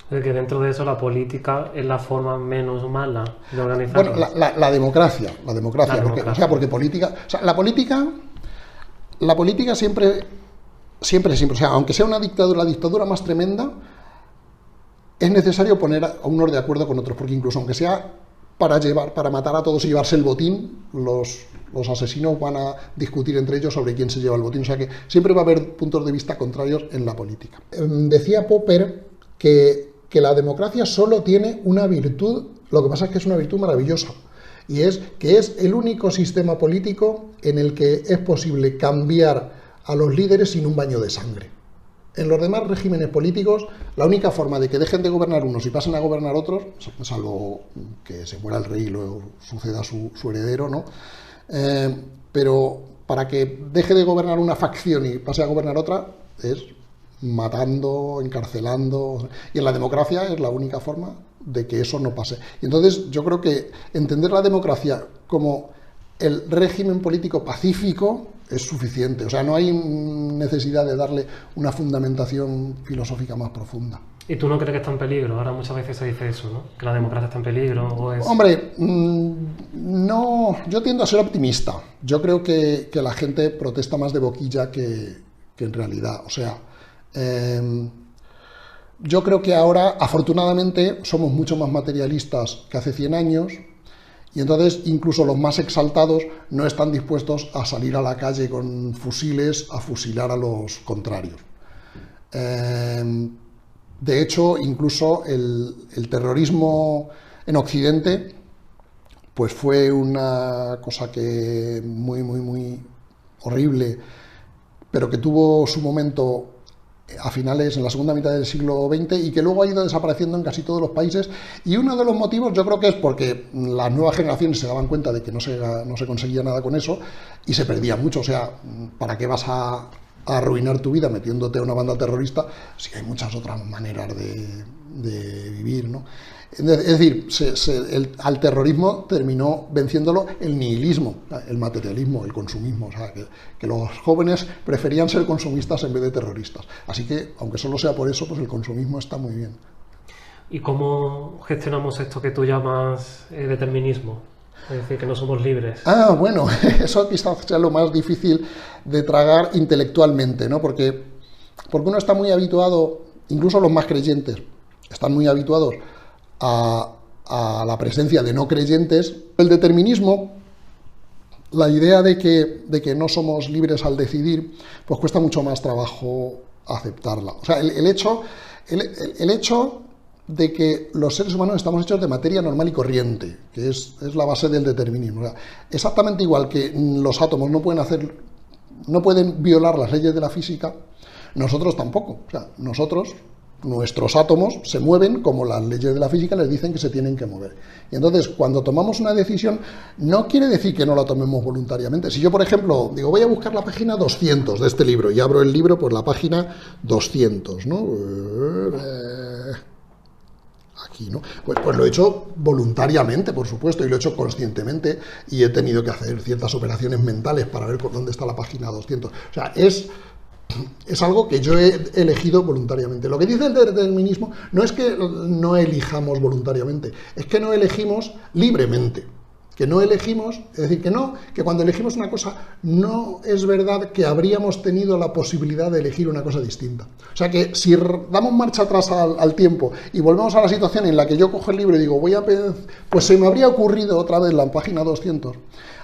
Es que dentro de eso la política es la forma menos mala de organizarnos. Bueno, la democracia, porque política, o sea, la política siempre, o sea, aunque sea una dictadura, la dictadura más tremenda, es necesario poner a unos de acuerdo con otros, porque incluso aunque sea para matar a todos y llevarse el botín, los asesinos van a discutir entre ellos sobre quién se lleva el botín, o sea que siempre va a haber puntos de vista contrarios en la política. Decía Popper que la democracia solo tiene una virtud, lo que pasa es que es una virtud maravillosa, y es que es el único sistema político en el que es posible cambiar a los líderes sin un baño de sangre. En los demás regímenes políticos, la única forma de que dejen de gobernar unos y pasen a gobernar otros, salvo que se muera el rey y luego suceda su heredero, ¿no? Pero para que deje de gobernar una facción y pase a gobernar otra, es matando, encarcelando, y en la democracia es la única forma de que eso no pase. Y entonces yo creo que entender la democracia como el régimen político pacífico es suficiente, o sea, no hay necesidad de darle una fundamentación filosófica más profunda. ¿Y tú no crees que está en peligro? Ahora muchas veces se dice eso, ¿no? Que la democracia está en peligro o es... Hombre, no, yo tiendo a ser optimista. Yo creo que la gente protesta más de boquilla que en realidad, o sea... yo creo que ahora, afortunadamente, somos mucho más materialistas que hace 100 años y entonces incluso los más exaltados no están dispuestos a salir a la calle con fusiles a fusilar a los contrarios. De hecho, incluso el terrorismo en Occidente pues fue una cosa que muy horrible, pero que tuvo su momento a finales, en la segunda mitad del siglo XX, y que luego ha ido desapareciendo en casi todos los países, y uno de los motivos yo creo que es porque las nuevas generaciones se daban cuenta de que no se conseguía nada con eso, y se perdía mucho. O sea, ¿para qué vas a arruinar tu vida metiéndote a una banda terrorista si hay muchas otras maneras de vivir, ¿no? Es decir, al terrorismo terminó venciéndolo el nihilismo, el materialismo, el consumismo, o sea, que los jóvenes preferían ser consumistas en vez de terroristas. Así que, aunque solo sea por eso, pues el consumismo está muy bien. ¿Y cómo gestionamos esto que tú llamas determinismo? Es decir, que no somos libres. Ah, bueno, eso quizás sea lo más difícil de tragar intelectualmente, ¿no? Porque uno está muy habituado, incluso los más creyentes, están muy habituados a la presencia de no creyentes. El determinismo, la idea de que no somos libres al decidir, pues cuesta mucho más trabajo aceptarla. O sea, el hecho de que los seres humanos estamos hechos de materia normal y corriente, que es la base del determinismo. O sea, exactamente igual que los átomos no pueden violar las leyes de la física, Nosotros tampoco. O sea, nuestros átomos se mueven como las leyes de la física les dicen que se tienen que mover. Y entonces, cuando tomamos una decisión, no quiere decir que no la tomemos voluntariamente. Si yo, por ejemplo, digo, voy a buscar la página 200 de este libro, y abro el libro por la página 200, ¿no? Aquí, ¿no? Pues lo he hecho voluntariamente, por supuesto, y lo he hecho conscientemente, y he tenido que hacer ciertas operaciones mentales para ver por dónde está la página 200. O sea, es algo que yo he elegido voluntariamente. Lo que dice el determinismo no es que no elijamos voluntariamente, es que no elegimos libremente. Que no elegimos, es decir, que cuando elegimos una cosa, no es verdad que habríamos tenido la posibilidad de elegir una cosa distinta. O sea que si damos marcha atrás al tiempo y volvemos a la situación en la que yo cojo el libro y digo, pues se me habría ocurrido otra vez la página 200,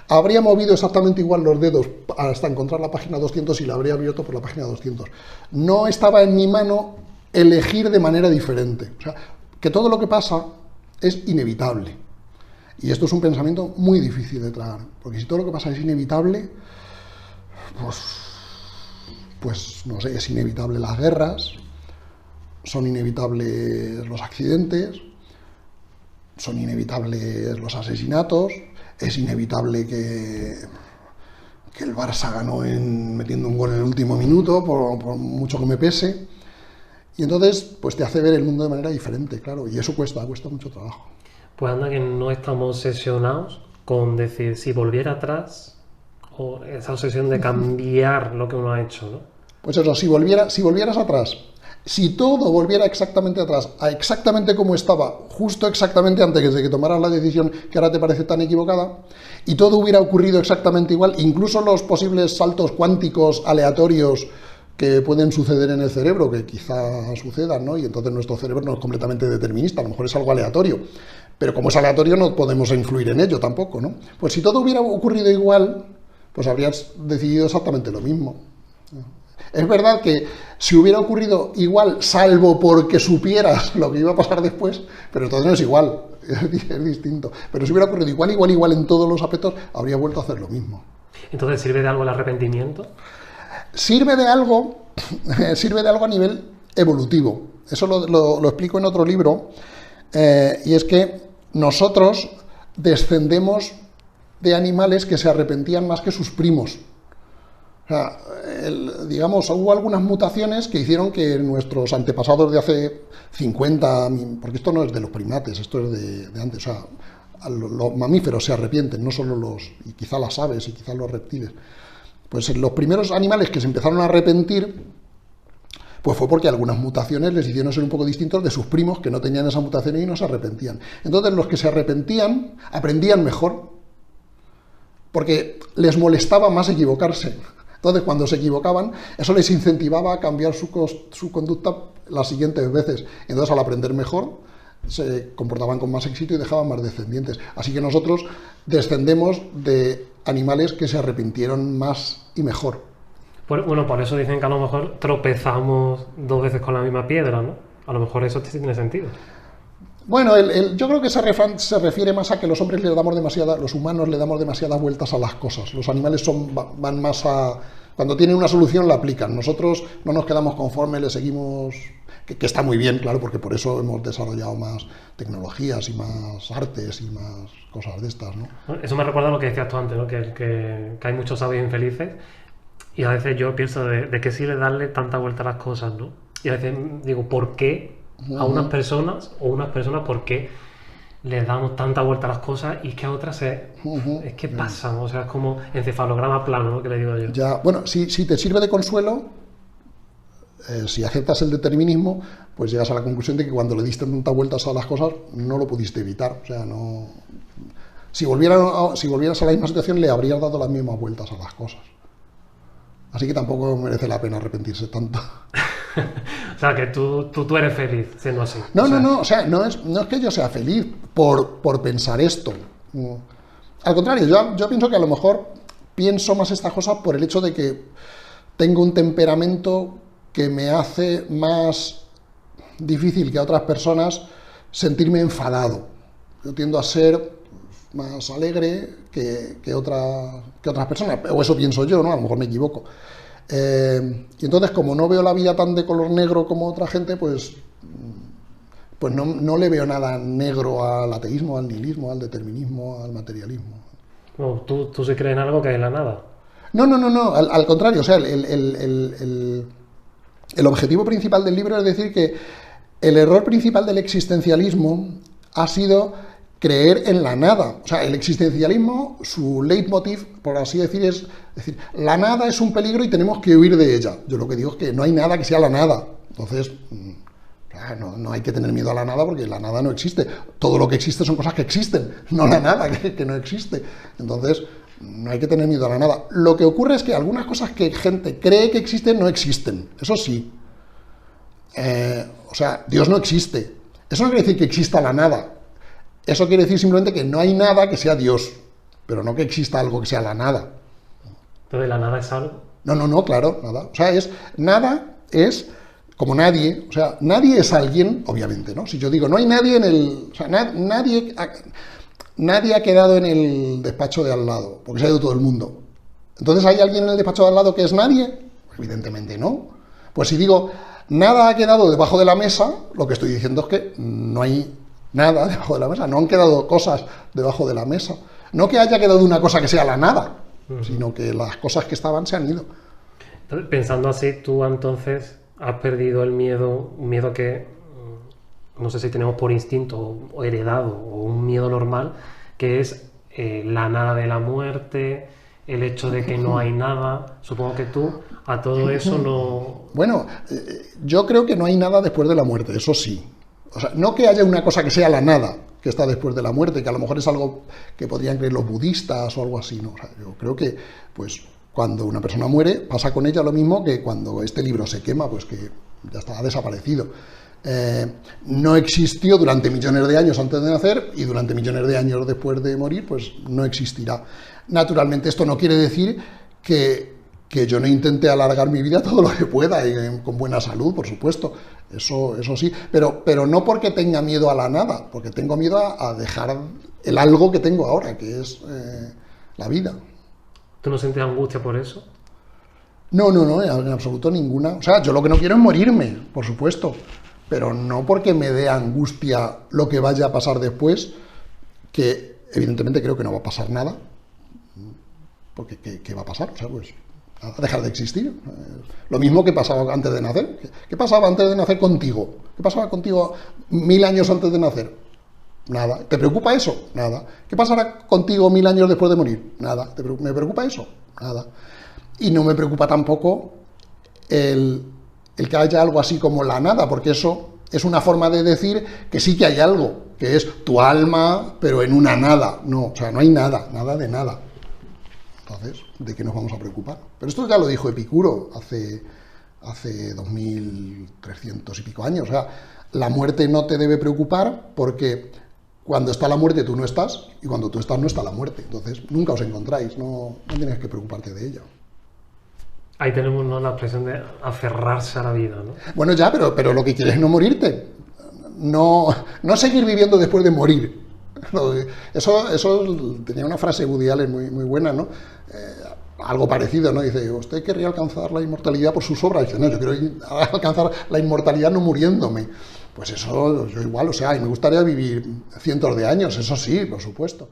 habría movido exactamente igual los dedos hasta encontrar la página 200 y la habría abierto por la página 200. No estaba en mi mano elegir de manera diferente. O sea, que todo lo que pasa es inevitable. Y esto es un pensamiento muy difícil de tragar, porque si todo lo que pasa es inevitable, pues no sé, es inevitable las guerras, son inevitables los accidentes, son inevitables los asesinatos, es inevitable que el Barça ganó metiendo un gol en el último minuto, por mucho que me pese, y entonces pues te hace ver el mundo de manera diferente, claro, y eso cuesta mucho trabajo. Pues anda que no estamos obsesionados con decir si volviera atrás, o esa obsesión de cambiar lo que uno ha hecho, ¿no? Pues eso, si volvieras atrás, si todo volviera exactamente atrás, a exactamente como estaba, justo exactamente antes de que tomaras la decisión que ahora te parece tan equivocada, y todo hubiera ocurrido exactamente igual, incluso los posibles saltos cuánticos aleatorios que pueden suceder en el cerebro, que quizá sucedan, ¿no? Y entonces nuestro cerebro no es completamente determinista, a lo mejor es algo aleatorio, pero como es aleatorio no podemos influir en ello tampoco, ¿no? Pues si todo hubiera ocurrido igual, pues habrías decidido exactamente lo mismo. Es verdad que si hubiera ocurrido igual, salvo porque supieras lo que iba a pasar después, pero entonces no es igual, es distinto. Pero si hubiera ocurrido igual en todos los aspectos, habría vuelto a hacer lo mismo. Entonces, ¿sirve de algo el arrepentimiento? Sirve de algo a nivel evolutivo. Eso lo explico en otro libro, y es que nosotros descendemos de animales que se arrepentían más que sus primos. O sea, digamos, hubo algunas mutaciones que hicieron que nuestros antepasados de hace 50, porque esto no es de los primates, esto es de antes, o sea, los mamíferos se arrepienten, no solo y quizá las aves y quizá los reptiles. Pues los primeros animales que se empezaron a arrepentir, pues fue porque algunas mutaciones les hicieron ser un poco distintos de sus primos que no tenían esa mutación y no se arrepentían. Entonces los que se arrepentían aprendían mejor, porque les molestaba más equivocarse. Entonces cuando se equivocaban, eso les incentivaba a cambiar su conducta las siguientes veces. Entonces al aprender mejor, se comportaban con más éxito y dejaban más descendientes. Así que nosotros descendemos de animales que se arrepintieron más y mejor. Bueno, por eso dicen que a lo mejor tropezamos dos veces con la misma piedra, ¿no? A lo mejor eso tiene sentido. Bueno, yo creo que se refiere más a que los hombres los humanos le damos demasiadas vueltas a las cosas. Los animales van más a... Cuando tienen una solución la aplican. Nosotros no nos quedamos conformes, le seguimos... Que está muy bien, claro, porque por eso hemos desarrollado más tecnologías y más artes y más cosas de estas, ¿no? Eso me recuerda a lo que decías tú antes, ¿no? Que hay muchos sabios infelices. Y a veces yo pienso de qué sirve darle tanta vuelta a las cosas, ¿no? Y a veces digo, ¿por qué a unas personas por qué les damos tanta vuelta a las cosas y que a otras es que pasan? O sea, es como encefalograma plano, ¿no? Que le digo yo. Ya, bueno, si te sirve de consuelo, si aceptas el determinismo, pues llegas a la conclusión de que cuando le diste tantas vueltas a las cosas no lo pudiste evitar. O sea, no... Si volvieras a la misma situación, le habrías dado las mismas vueltas a las cosas. Así que tampoco merece la pena arrepentirse tanto. O sea, que tú eres feliz siendo así. No, o sea, no es que yo sea feliz por pensar esto. Al contrario, yo pienso que a lo mejor pienso más estas cosas por el hecho de que tengo un temperamento que me hace más difícil que a otras personas sentirme enfadado. Yo tiendo a ser más alegre que otras personas, o eso pienso yo, ¿no? A lo mejor me equivoco. Y entonces, como no veo la vida tan de color negro como otra gente, pues no le veo nada negro al ateísmo, al nihilismo, al determinismo, al materialismo. No, tú sí crees en algo que es la nada. No, al contrario, o sea, el objetivo principal del libro es decir que el error principal del existencialismo ha sido creer en la nada. O sea, el existencialismo, su leitmotiv, por así decir, es decir, la nada es un peligro y tenemos que huir de ella. Yo lo que digo es que no hay nada que sea la nada. Entonces, no hay que tener miedo a la nada porque la nada no existe. Todo lo que existe son cosas que existen, no la nada que no existe. Entonces, no hay que tener miedo a la nada. Lo que ocurre es que algunas cosas que gente cree que existen no existen. Eso sí. O sea, Dios no existe. Eso no quiere decir que exista la nada. Eso quiere decir simplemente que no hay nada que sea Dios, pero no que exista algo que sea la nada. Entonces, ¿la nada es algo? No, claro, nada. O sea, nada es como nadie. O sea, nadie es alguien, obviamente, ¿no? Si yo digo, no hay nadie en el... O sea, nadie ha quedado en el despacho de al lado, porque se ha ido todo el mundo. Entonces, ¿hay alguien en el despacho de al lado que es nadie? Evidentemente no. Pues si digo, nada ha quedado debajo de la mesa, lo que estoy diciendo es que no hay nada debajo de la mesa, no han quedado cosas debajo de la mesa. No que haya quedado una cosa que sea la nada, sino que las cosas que estaban se han ido. Entonces, pensando así, tú entonces has perdido el miedo, un miedo que no sé si tenemos por instinto o heredado, o un miedo normal, que es la nada de la muerte, el hecho de que no hay nada. Supongo que tú a todo eso no... Bueno, yo creo que no hay nada después de la muerte, eso sí. O sea, no que haya una cosa que sea la nada, que está después de la muerte, que a lo mejor es algo que podrían creer los budistas o algo así, ¿no? O sea, yo creo que, pues, cuando una persona muere, pasa con ella lo mismo que cuando este libro se quema, pues que ya está, ha desaparecido. No existió durante millones de años antes de nacer y durante millones de años después de morir, pues no existirá. Naturalmente, esto no quiere decir que yo no intente alargar mi vida todo lo que pueda, y con buena salud, por supuesto, eso sí, pero no porque tenga miedo a la nada, porque tengo miedo a dejar el algo que tengo ahora, que es la vida. ¿Tú no sientes angustia por eso? No, en absoluto ninguna. O sea, yo lo que no quiero es morirme, por supuesto, pero no porque me dé angustia lo que vaya a pasar después, que evidentemente creo que no va a pasar nada, porque ¿qué va a pasar? O sea, pues a dejar de existir. Lo mismo que pasaba antes de nacer. ¿Qué pasaba antes de nacer contigo? ¿Qué pasaba contigo 1000 años antes de nacer? Nada. ¿Te preocupa eso? Nada. ¿Qué pasará contigo 1000 años después de morir? Nada. ¿Me preocupa eso? Nada. Y no me preocupa tampoco el que haya algo así como la nada, porque eso es una forma de decir que sí que hay algo, que es tu alma, pero en una nada. No, o sea, no hay nada, nada de nada. Entonces, ¿de qué nos vamos a preocupar? Pero esto ya lo dijo Epicuro hace 2300 y pico años. O sea, la muerte no te debe preocupar porque cuando está la muerte tú no estás y cuando tú estás no está la muerte. Entonces, nunca os encontráis, no tienes que preocuparte de ella. Ahí tenemos, ¿no?, la expresión de aferrarse a la vida, ¿no? Bueno, ya, pero lo que quieres es no morirte. No seguir viviendo después de morir. Eso tenía una frase Woody Allen muy buena, ¿no? Algo parecido, ¿no? Dice, usted querría alcanzar la inmortalidad por sus obras. Dice, no, yo quiero alcanzar la inmortalidad no muriéndome. Pues eso, yo igual, o sea, y me gustaría vivir cientos de años, eso sí, por supuesto.